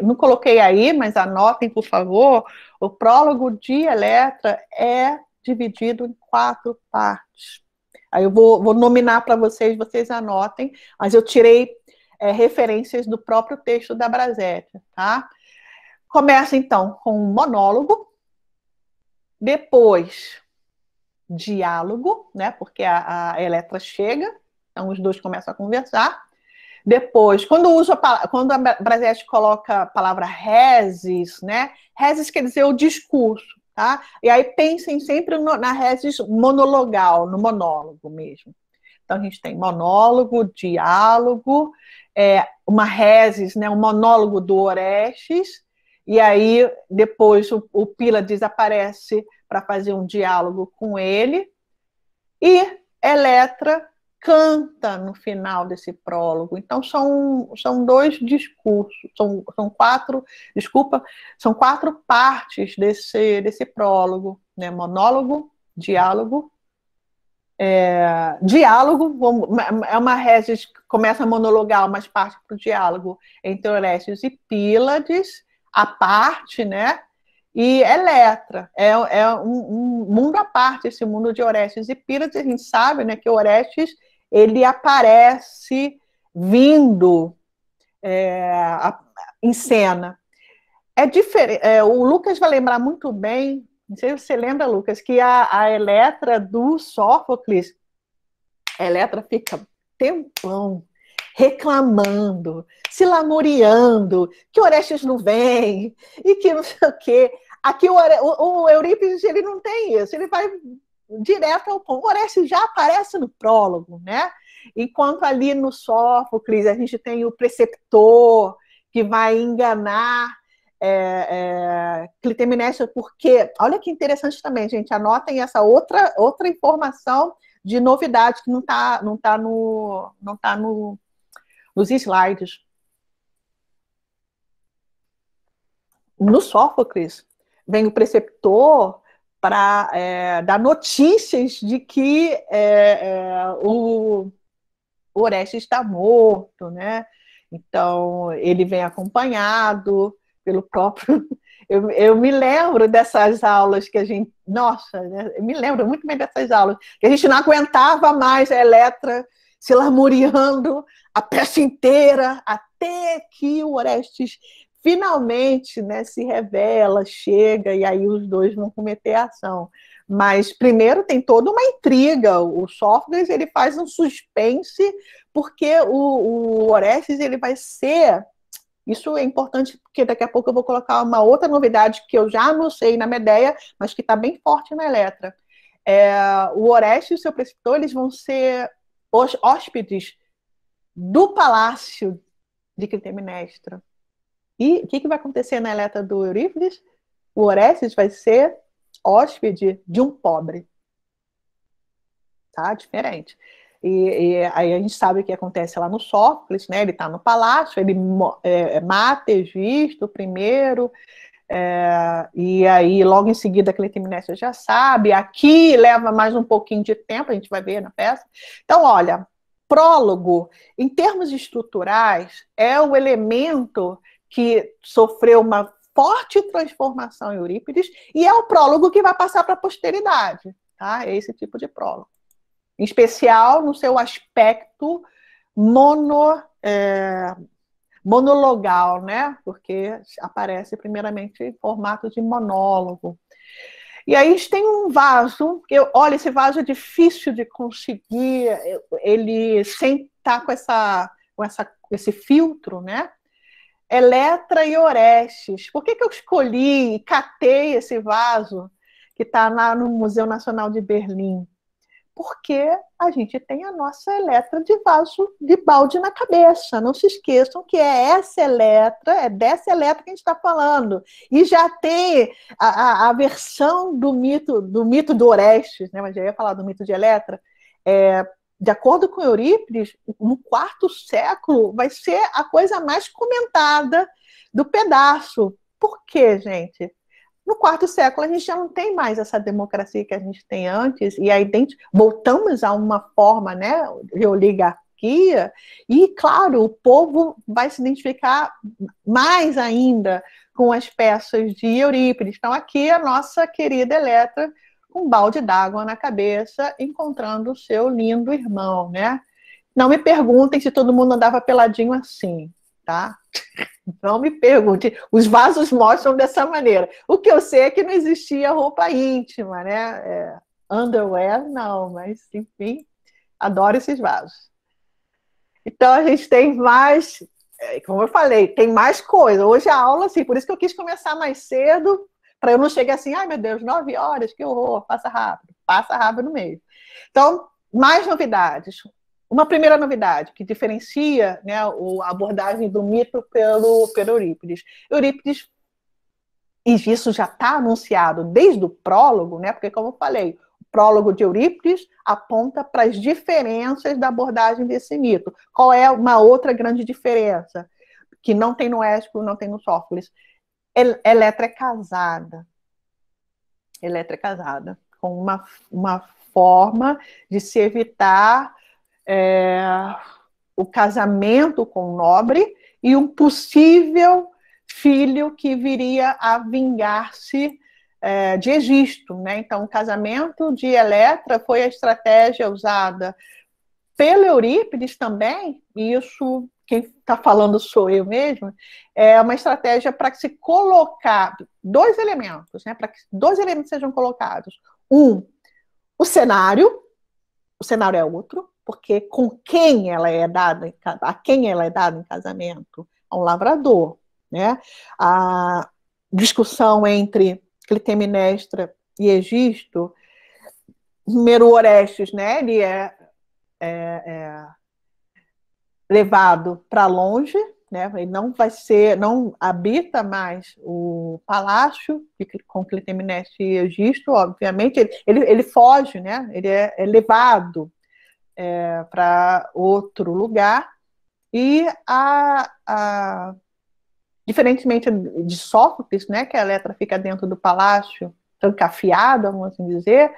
não coloquei aí, mas anotem, por favor. O prólogo de Eletra é dividido em 4 partes. Aí eu vou nominar para vocês anotem, mas eu tirei referências do próprio texto da Brasetti, tá? Começa, então, com um monólogo, depois diálogo, né? Porque a Eletra chega, então os dois começam a conversar. Depois, quando a Brasetti coloca a palavra reses, né? Reses quer dizer o discurso, tá? E aí pensem sempre na reses monologal, no monólogo mesmo. Então a gente tem monólogo, diálogo, uma reses, né? Um monólogo do Orestes, e aí depois o Pílades aparece para fazer um diálogo com ele, e Eletra canta no final desse prólogo. Então são 2 discursos, são 4, são 4 partes desse prólogo, né? Monólogo, diálogo, diálogo, é uma reses que começa a monologar, mas parte para o diálogo entre Orestes e Pílades, a parte, né? E Eletra, é um mundo à parte, esse mundo de Orestes e Pílades. A gente sabe, né, que Orestes ele aparece vindo em cena. É diferente. O Lucas vai lembrar muito bem, não sei se você lembra, Lucas, que a Eletra do Sófocles, a Eletra fica tempão reclamando, se lamuriando, que Orestes não vem, e que não sei o quê. Aqui o Eurípides ele não tem isso, ele vai direto ao ponto. O Orestes já aparece no prólogo, né? Enquanto ali no Sófocles a gente tem o preceptor que vai enganar Clitemnestra, porque, olha que interessante também, gente, anotem essa outra informação de novidade que não tá nos slides. No Sófocles, vem o preceptor para dar notícias de que o Orestes está morto, né? Então, ele vem acompanhado pelo próprio... Eu me lembro dessas aulas que a gente... Nossa, né? Eu me lembro muito bem dessas aulas, que a gente não aguentava mais a Eletra se lamuriando a peça inteira, até que o Orestes finalmente, né, se revela, chega, e aí os dois vão cometer a ação. Mas primeiro tem toda uma intriga. O Sófocles ele faz um suspense, porque o Orestes ele vai ser... Isso é importante, porque daqui a pouco eu vou colocar uma outra novidade que eu já anunciei na Medeia, mas que está bem forte na Eletra. O Orestes e o seu preceptor eles vão ser os hóspedes do palácio de Clitemnestra. E o que vai acontecer na Eletra do Eurípides? O Orestes vai ser hóspede de um pobre. Tá? Diferente. E aí a gente sabe o que acontece lá no Sófocles, né? Ele está no palácio, ele mata Egisto primeiro, e aí logo em seguida a Clitemnestra já sabe. Aqui leva mais um pouquinho de tempo, a gente vai ver na peça. Então, olha, prólogo, em termos estruturais, é o elemento que sofreu uma forte transformação em Eurípides, e é o prólogo que vai passar para a posteridade, tá? É esse tipo de prólogo. Em especial no seu aspecto monologal, né? Porque aparece primeiramente em formato de monólogo. E aí a gente tem um vaso, olha, esse vaso é difícil de conseguir, ele sem estar com esse filtro, né? Eletra e Orestes. Por que eu escolhi e catei esse vaso que está lá no Museu Nacional de Berlim? Porque a gente tem a nossa Eletra de vaso de balde na cabeça. Não se esqueçam que é essa Eletra, é dessa Eletra que a gente está falando. E já tem a versão do mito do Orestes, né? Mas já ia falar do mito de Eletra. De acordo com Eurípides, no quarto século vai ser a coisa mais comentada do pedaço. Por quê, gente? No quarto século, a gente já não tem mais essa democracia que a gente tem antes, e aí voltamos a uma forma, né, de oligarquia, e, claro, o povo vai se identificar mais ainda com as peças de Eurípides. Então, aqui a nossa querida Eletra, com um balde d'água na cabeça, encontrando o seu lindo irmão, né? Não me perguntem se todo mundo andava peladinho assim, tá? Não me pergunte. Os vasos mostram dessa maneira. O que eu sei é que não existia roupa íntima, né? Underwear, não, mas, enfim, adoro esses vasos. Então, a gente tem mais, como eu falei, tem mais coisa. Hoje a aula, assim, por isso que eu quis começar mais cedo, para eu não chegar assim, ai meu Deus, 9 horas, que horror, passa rápido mesmo. Então, mais novidades. Uma primeira novidade que diferencia, né, a abordagem do mito pelo Eurípides. Eurípides, e isso já está anunciado desde o prólogo, né, porque, como eu falei, o prólogo de Eurípides aponta para as diferenças da abordagem desse mito. Qual é uma outra grande diferença? Que não tem no Ésquilo, não tem no Sófocles. Eletra é casada. Eletra é casada, com uma forma de se evitar o casamento com o nobre e um possível filho que viria a vingar-se de Egisto, né? Então, o casamento de Eletra foi a estratégia usada pelo Eurípides também, e isso quem está falando sou eu mesmo, é uma estratégia para se colocar dois elementos, né? Para que dois elementos sejam colocados. O cenário é outro, porque com quem ela é dada, a quem ela é dada em casamento? A um lavrador, né? A discussão entre Clitemnestra e Egisto, primeiro Orestes, né? Ele é levado para longe, né? Ele não habita mais o palácio com Clitemnestra e Egisto, obviamente, ele foge, né? Ele é levado para outro lugar, e diferentemente de Sófocles, né, que a Eletra fica dentro do palácio, trancafiada, vamos assim dizer,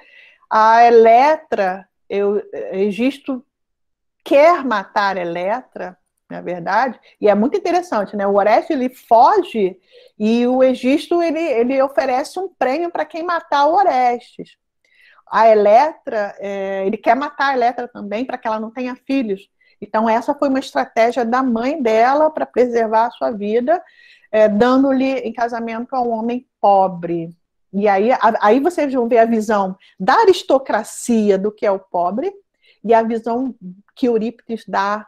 a Eletra, Egisto quer matar Eletra, na verdade, e é muito interessante, né? O Orestes ele foge e o Egisto ele oferece um prêmio para quem matar o Orestes. A Eletra, ele quer matar a Eletra também para que ela não tenha filhos. Então essa foi uma estratégia da mãe dela para preservar a sua vida, dando-lhe em casamento a um homem pobre. E aí vocês vão ver a visão da aristocracia do que é o pobre, e a visão que Eurípides dá,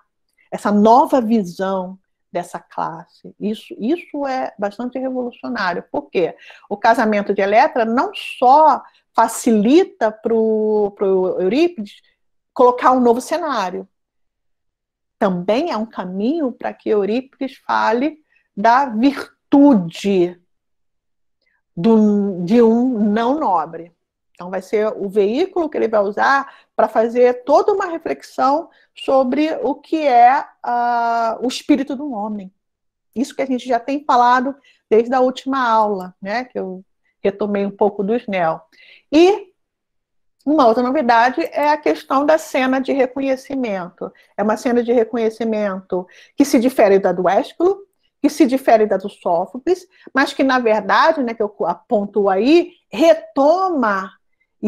essa nova visão dessa classe. Isso é bastante revolucionário. Por quê? O casamento de Eletra não só facilita para o Eurípides colocar um novo cenário, também é um caminho para que Eurípides fale da virtude de um não nobre. Então, vai ser o veículo que ele vai usar para fazer toda uma reflexão sobre o que é o espírito do homem. Isso que a gente já tem falado desde a última aula, né, que eu retomei um pouco do Snell. E uma outra novidade é a questão da cena de reconhecimento. É uma cena de reconhecimento que se difere da do Ésquilo, que se difere da do Sófocles, mas que, na verdade, né, que eu aponto aí, retoma.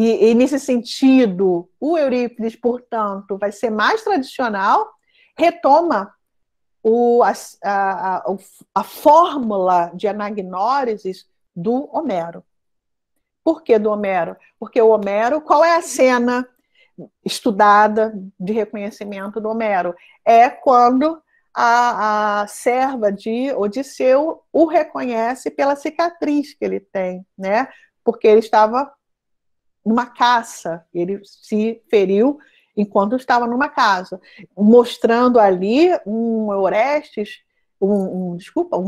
E nesse sentido, o Eurípides, portanto, vai ser mais tradicional, retoma a fórmula de anagnórises do Homero. Por que do Homero? Porque o Homero, qual é a cena estudada de reconhecimento do Homero? É quando a serva de Odisseu o reconhece pela cicatriz que ele tem, né? Porque ele estava numa caça, ele se feriu enquanto estava numa casa, mostrando ali um Orestes, um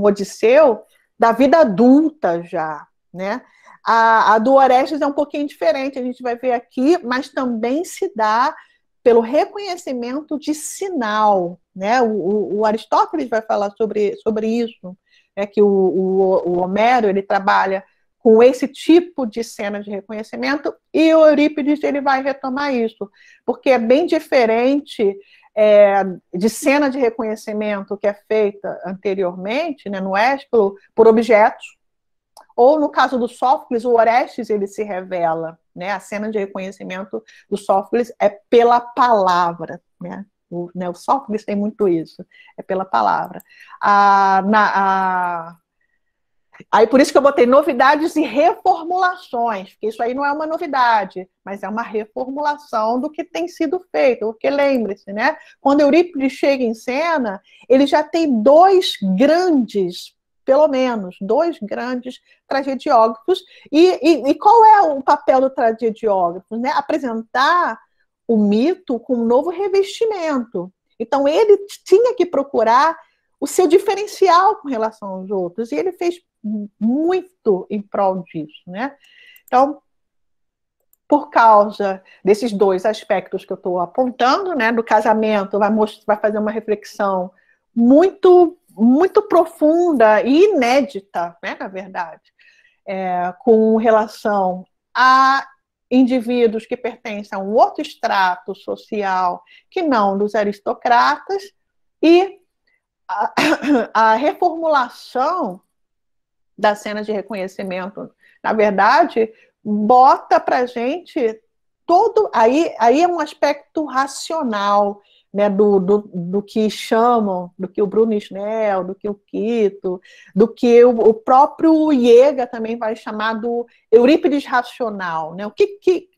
Odisseu da vida adulta já, né? A do Orestes é um pouquinho diferente, a gente vai ver aqui, mas também se dá pelo reconhecimento de sinal, né? O Aristóteles vai falar sobre isso, né? Que o Homero ele trabalha com esse tipo de cena de reconhecimento, e o Eurípides ele vai retomar isso, porque é bem diferente de cena de reconhecimento que é feita anteriormente, né, no Ésquilo, por objetos, ou no caso do Sófocles, o Orestes ele se revela, né, a cena de reconhecimento do Sófocles é pela palavra, né, o Sófocles tem muito isso, é pela palavra. Aí por isso que eu botei novidades e reformulações, porque isso aí não é uma novidade, mas é uma reformulação do que tem sido feito, porque lembre-se, né? Quando Eurípides chega em cena, ele já tem pelo menos, dois grandes tragediógrafos, e qual é o papel do tragediógrafo? Né? Apresentar o mito com um novo revestimento. Então ele tinha que procurar o seu diferencial com relação aos outros, e ele fez muito em prol disso, né? Então, por causa desses dois aspectos que eu estou apontando, né, do casamento, vai fazer uma reflexão muito, muito profunda e inédita, né, na verdade, com relação a indivíduos que pertencem a um outro estrato social que não dos aristocratas, e a reformulação da cena de reconhecimento, na verdade, bota para a gente todo. Aí é um aspecto racional, né, do que chamam, do que o Bruno Snell, do que o Quito, do que o próprio Iega também vai chamar do Eurípides racional. Né?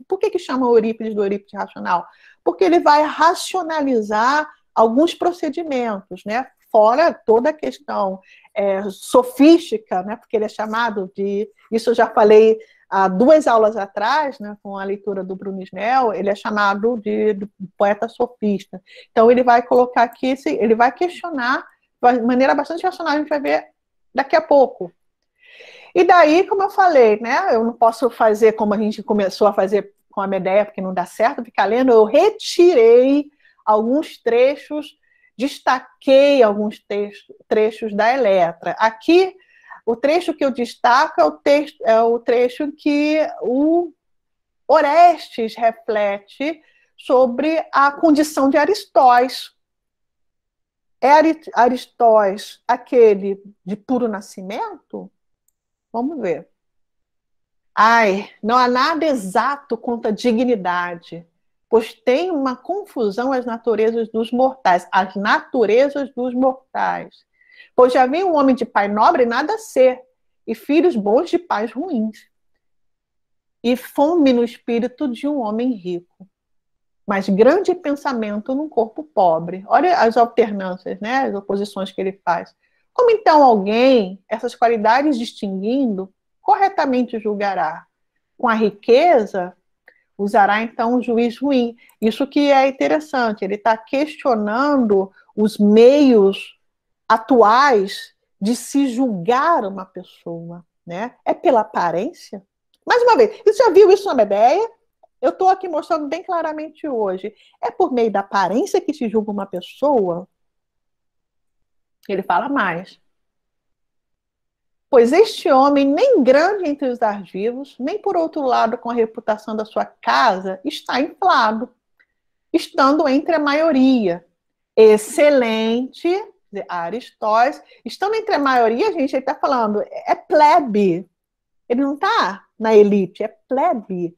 Por que chama o Eurípides do Eurípides racional? Porque ele vai racionalizar alguns procedimentos, né? Fora toda a questão sofística, né? Porque ele é chamado de... Isso eu já falei há 2 aulas atrás, né, com a leitura do Bruno Snell, ele é chamado de poeta sofista. Então ele vai colocar aqui, ele vai questionar de maneira bastante racional, a gente vai ver daqui a pouco. E daí, como eu falei, né, eu não posso fazer como a gente começou a fazer com a Medea, porque não dá certo ficar lendo, eu retirei alguns trechos, destaquei alguns trechos da Eletra. Aqui, o trecho que eu destaco é o trecho que o Orestes reflete sobre a condição de Aristóis. É Aristóis aquele de puro nascimento? Vamos ver. Ai, não há nada exato quanto a dignidade, pois tem uma confusão as naturezas dos mortais, as naturezas dos mortais. Pois já vem um homem de pai nobre nada a ser, e filhos bons de pais ruins. E fome no espírito de um homem rico, mas grande pensamento num corpo pobre. Olha as alternâncias, né? As oposições que ele faz. Como então alguém, essas qualidades distinguindo, corretamente julgará? Com a riqueza, usará então um juiz ruim. Isso que é interessante, ele está questionando os meios atuais de se julgar uma pessoa, né? É pela aparência? Mais uma vez, você já viu isso na Medea? Eu estou aqui mostrando bem claramente hoje. É por meio da aparência que se julga uma pessoa? Ele fala mais. Pois este homem, nem grande entre os vivos, nem por outro lado com a reputação da sua casa, está inflado, estando entre a maioria. Excelente, Aristóteles, estando entre a maioria, gente, ele está falando, é plebe. Ele não está na elite, é plebe.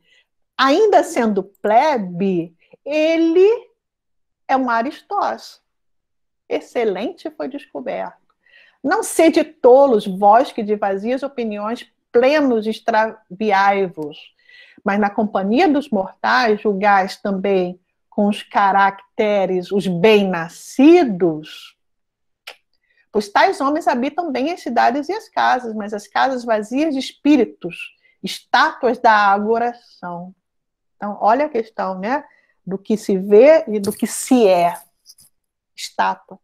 Ainda sendo plebe, ele é um Aristóteles. excelente foi descoberto. Não sede tolos, vós que de vazias opiniões plenos extraviai-vos, mas na companhia dos mortais julgais também com os caracteres, os bem-nascidos, pois tais homens habitam bem as cidades e as casas, mas as casas vazias de espíritos, estátuas da agoração. Então, olha a questão, né? Do que se vê e do que se é. Estátua.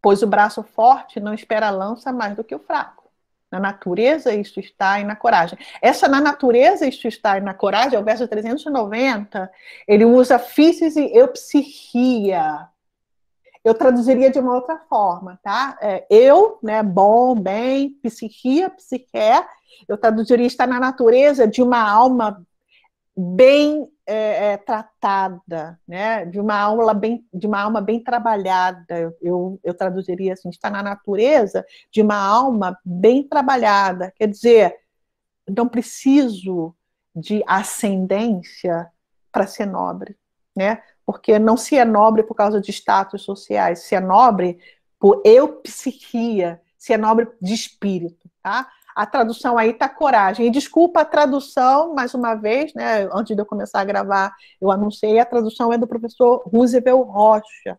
Pois o braço forte não espera a lança mais do que o fraco. Na natureza isto está e na coragem. Essa na natureza isto está e na coragem, é o verso 390, ele usa physis e eupsirria. Eu traduziria de uma outra forma, tá? Eu, né, bom, bem, psirria, psique, eu traduziria está na natureza de uma alma bem tratada, né? De uma alma bem trabalhada. Eu traduziria assim, está na natureza de uma alma bem trabalhada. Quer dizer, não preciso de ascendência para ser nobre, né? Porque não se é nobre por causa de status sociais, se é nobre por eupsirria, se é nobre de espírito, tá? A tradução aí está coragem. E desculpa a tradução, mais uma vez, né? Antes de eu começar a gravar, eu anunciei, a tradução é do professor Roosevelt Rocha.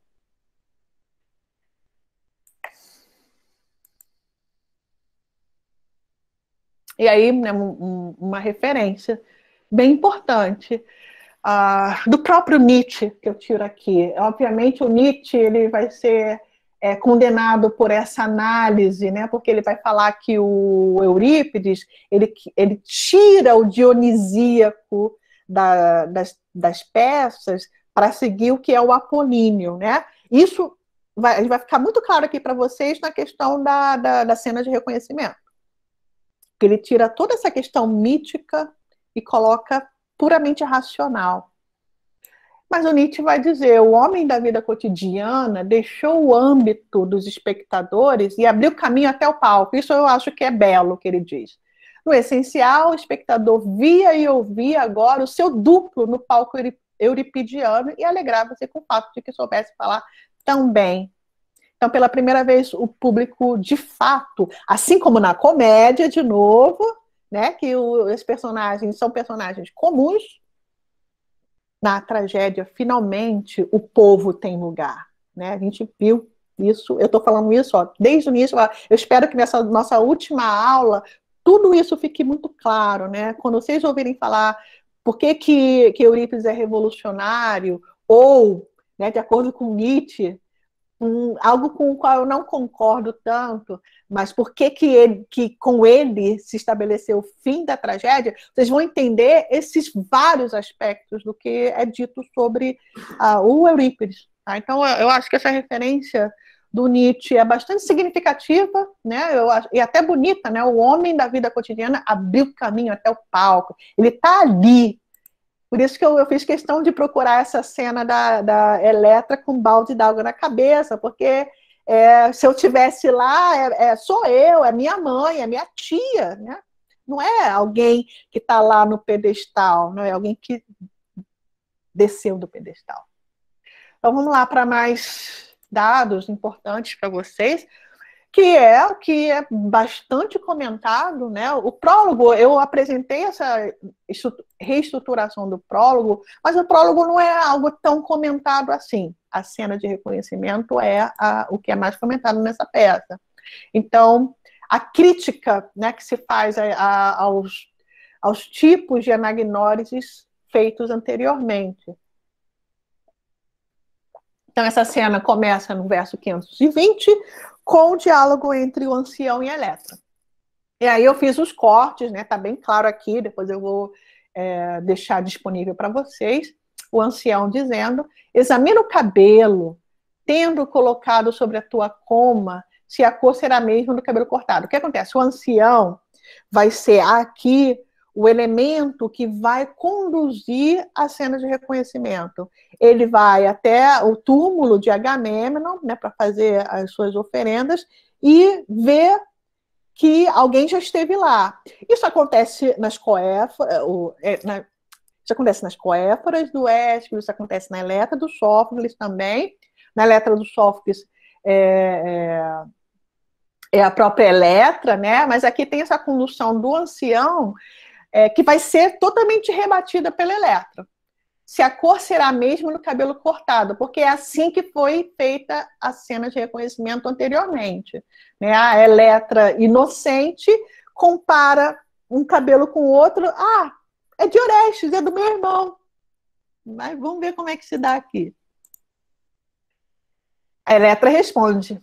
E aí, né, uma referência bem importante do próprio Nietzsche, que eu tiro aqui. Obviamente, o Nietzsche ele vai ser condenado por essa análise, né? Porque ele vai falar que o Eurípides ele tira o dionisíaco das peças para seguir o que é o apolíneo, né? Isso vai ficar muito claro aqui para vocês na questão da cena de reconhecimento. Porque ele tira toda essa questão mítica e coloca puramente racional. Mas o Nietzsche vai dizer, o homem da vida cotidiana deixou o âmbito dos espectadores e abriu caminho até o palco. Isso eu acho que é belo, que ele diz. No essencial, o espectador via e ouvia agora o seu duplo no palco euripidiano e alegrava-se com o fato de que soubesse falar tão bem. Então, pela primeira vez, o público, de fato, assim como na comédia, de novo, né, que os personagens são personagens comuns, na tragédia, finalmente, o povo tem lugar. Né? A gente viu isso, eu estou falando isso desde o início, eu espero que nessa nossa última aula, tudo isso fique muito claro. Né? Quando vocês ouvirem falar por que Eurípides é revolucionário, ou, né, de acordo com Nietzsche, algo com o qual eu não concordo tanto, mas por que com ele se estabeleceu o fim da tragédia, vocês vão entender esses vários aspectos do que é dito sobre o Eurípides. Tá? Então, eu acho que essa referência do Nietzsche é bastante significativa, né? E até bonita, né? O homem da vida cotidiana abriu caminho até o palco. Ele está ali. Por isso que eu fiz questão de procurar essa cena da Eletra com um balde d'água na cabeça, porque se eu tivesse lá, sou eu, é minha mãe, é minha tia, né? Não é alguém que está lá no pedestal, não é alguém que desceu do pedestal. Então vamos lá para mais dados importantes para vocês, que é o que é bastante comentado, né? O prólogo, eu apresentei essa reestruturação do prólogo, mas o prólogo não é algo tão comentado assim. A cena de reconhecimento é o que é mais comentado nessa peça. Então, a crítica, né, que se faz aos tipos de anagnórises feitos anteriormente. Então, essa cena começa no verso 520, com o diálogo entre o ancião e a Eletra. E aí eu fiz os cortes, né? Tá bem claro aqui, depois eu vou deixar disponível para vocês. O ancião dizendo: examina o cabelo, tendo colocado sobre a tua coma, se a cor será a mesma do cabelo cortado. O que acontece? O ancião vai ser aqui o elemento que vai conduzir a cena de reconhecimento. Ele vai até o túmulo de Agamemnon, né, para fazer as suas oferendas, e ver que alguém já esteve lá. Isso acontece nas coefas, Isso acontece nas coéforas do Ésquilo, isso acontece na Eletra do Sófocles também. Na Eletra do Sófocles é a própria Eletra, né? Mas aqui tem essa condução do ancião que vai ser totalmente rebatida pela Eletra. Se a cor será a mesma no cabelo cortado, porque é assim que foi feita a cena de reconhecimento anteriormente. Né? A Eletra inocente compara um cabelo com o outro. Ah, é de Orestes, é do meu irmão. Mas vamos ver como é que se dá aqui. A Eletra responde: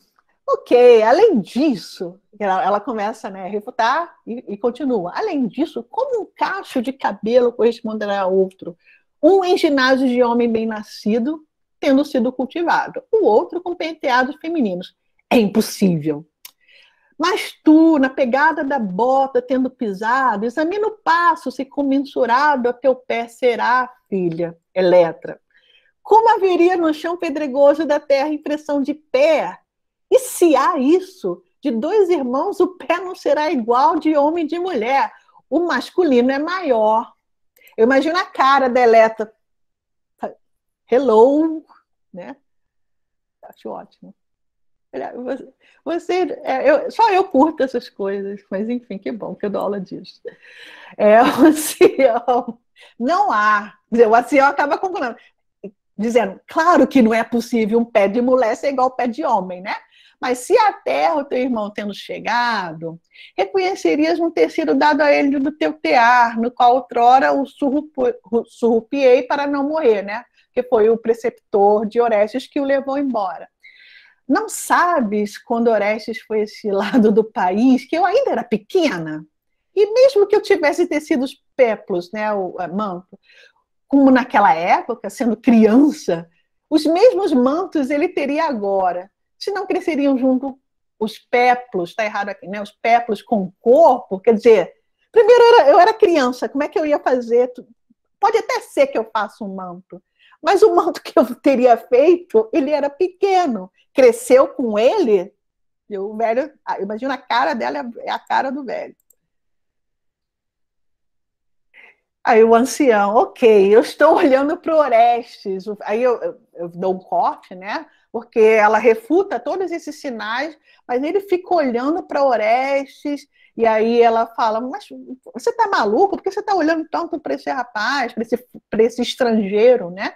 ok, além disso, ela começa, né, a refutar e continua. Além disso, como um cacho de cabelo corresponderá a outro? Um em ginásio de homem bem-nascido, tendo sido cultivado, o outro com penteados femininos. É impossível. Mas tu, na pegada da bota, tendo pisado, examina o passo, se comensurado a teu pé será, filha, Eletra. Como haveria no chão pedregoso da terra impressão de pé? E se há isso, de dois irmãos, o pé não será igual de homem e de mulher. O masculino é maior. Eu imagino a cara da Eletra. Hello, né? Acho ótimo. Só eu curto essas coisas, mas enfim, que bom que eu dou aula disso. O ancião, não há. O ancião acaba concordando, dizendo, claro que não é possível um pé de mulher ser igual ao pé de homem, né? Mas se a terra, o teu irmão tendo chegado, reconhecerias um ter sido dado a ele do teu tear, no qual outrora o surrupiei para não morrer, né? Que foi o preceptor de Orestes que o levou embora. Não sabes, quando Orestes foi esse lado do país, que eu ainda era pequena, e mesmo que eu tivesse tecidos péplos, né, o manto, como naquela época, sendo criança, os mesmos mantos ele teria agora. Se não cresceriam junto os péplos, está errado aqui, né? Os péplos com o corpo, quer dizer, primeiro eu era criança, como é que eu ia fazer? Pode até ser que eu faça um manto, mas o manto que eu teria feito, ele era pequeno. Cresceu com ele, e o velho, imagina a cara dela, é a cara do velho. Aí o ancião, ok, eu estou olhando para o Orestes. Aí eu dou um corte, né? Porque ela refuta todos esses sinais, mas ele fica olhando para Orestes, e aí ela fala, mas você está maluco? Por que você está olhando tanto para esse rapaz, para esse estrangeiro, né?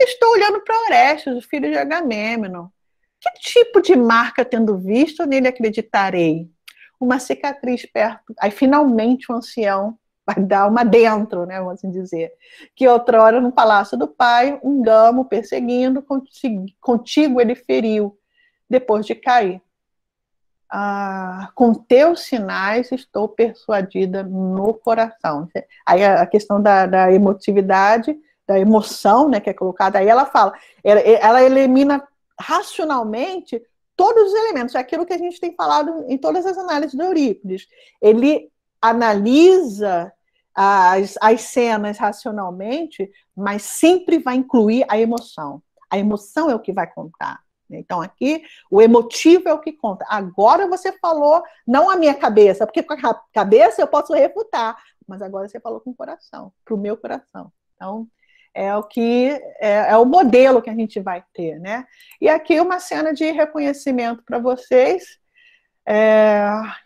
Estou olhando para Orestes, o filho de Agamêmnon. Que tipo de marca tendo visto nele acreditarei? Uma cicatriz perto. Aí finalmente o ancião vai dar uma dentro, né, vamos assim dizer, que outrora no palácio do pai, um gamo perseguindo, contigo ele feriu, depois de cair. Com teus sinais estou persuadida no coração. Aí a questão da emotividade, da emoção, né, que é colocada, aí ela fala, ela elimina racionalmente todos os elementos, é aquilo que a gente tem falado em todas as análises do Eurípides. Ele analisa as cenas racionalmente, mas sempre vai incluir a emoção. A emoção é o que vai contar. Então, aqui, o emotivo é o que conta. Agora você falou, não a minha cabeça, porque com a cabeça eu posso refutar, mas agora você falou com o coração, para o meu coração. Então, é o que é o modelo que a gente vai ter, né? E aqui uma cena de reconhecimento para vocês.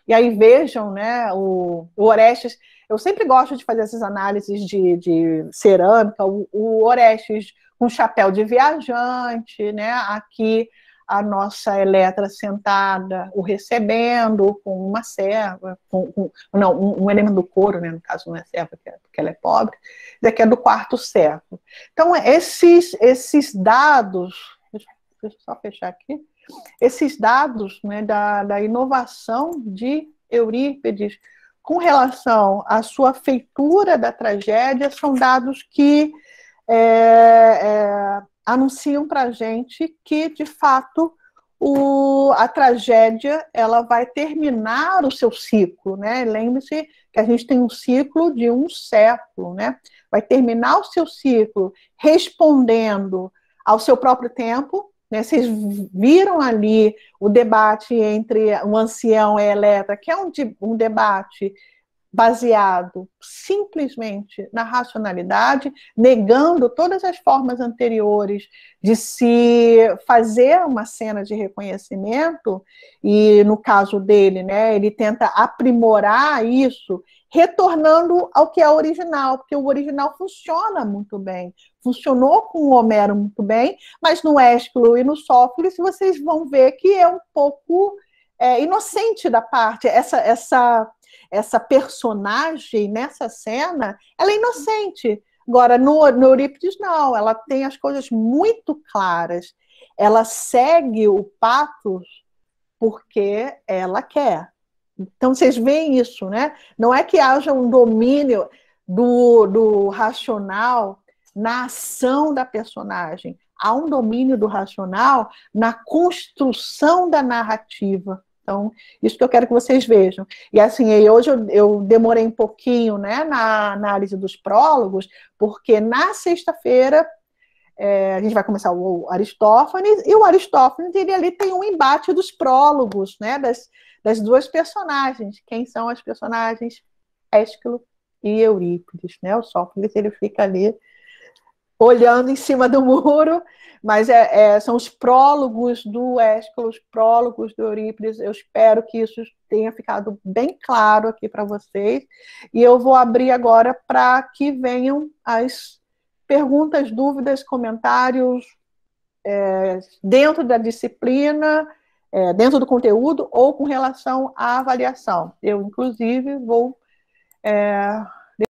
E aí vejam, né, o Orestes, eu sempre gosto de fazer essas análises de cerâmica, o Orestes com chapéu de viajante, né, aqui a nossa Eletra sentada, o recebendo com uma serva, um elemento do couro, né, no caso não é serva, porque ela é pobre, daqui é do quarto século. Então, esses dados, deixa eu só fechar aqui, esses dados, né, da inovação de Eurípides com relação à sua feitura da tragédia são dados que anunciam para a gente que, de fato, a tragédia ela vai terminar o seu ciclo, né? Lembre-se que a gente tem um ciclo de um século, né? Vai terminar o seu ciclo respondendo ao seu próprio tempo, né? Vocês viram ali o debate entre o ancião e a Eletra, que é um debate baseado simplesmente na racionalidade, negando todas as formas anteriores de se fazer uma cena de reconhecimento, e no caso dele, né, ele tenta aprimorar isso, retornando ao que é original, porque o original funciona muito bem, funcionou com o Homero muito bem, mas no Ésquilo e no Sófocles vocês vão ver que é um pouco inocente da parte, essa personagem nessa cena, ela é inocente. Agora, no Eurípides, não, ela tem as coisas muito claras. Ela segue o patos porque ela quer. Então, vocês veem isso, né? Não é que haja um domínio do racional na ação da personagem. Há um domínio do racional na construção da narrativa. Então, isso que eu quero que vocês vejam. E assim, hoje eu demorei um pouquinho, né, na análise dos prólogos, porque na sexta-feira a gente vai começar o Aristófanes, e o Aristófanes, ele ali tem um embate dos prólogos, né, das duas personagens. Quem são as personagens? Ésquilo e Eurípides, né? O Sófocles, ele fica ali olhando em cima do muro, mas são os prólogos do Ésquilo, os prólogos do Eurípides. Eu espero que isso tenha ficado bem claro aqui para vocês, e eu vou abrir agora para que venham as perguntas, dúvidas, comentários dentro da disciplina, dentro do conteúdo ou com relação à avaliação. Eu, inclusive, vou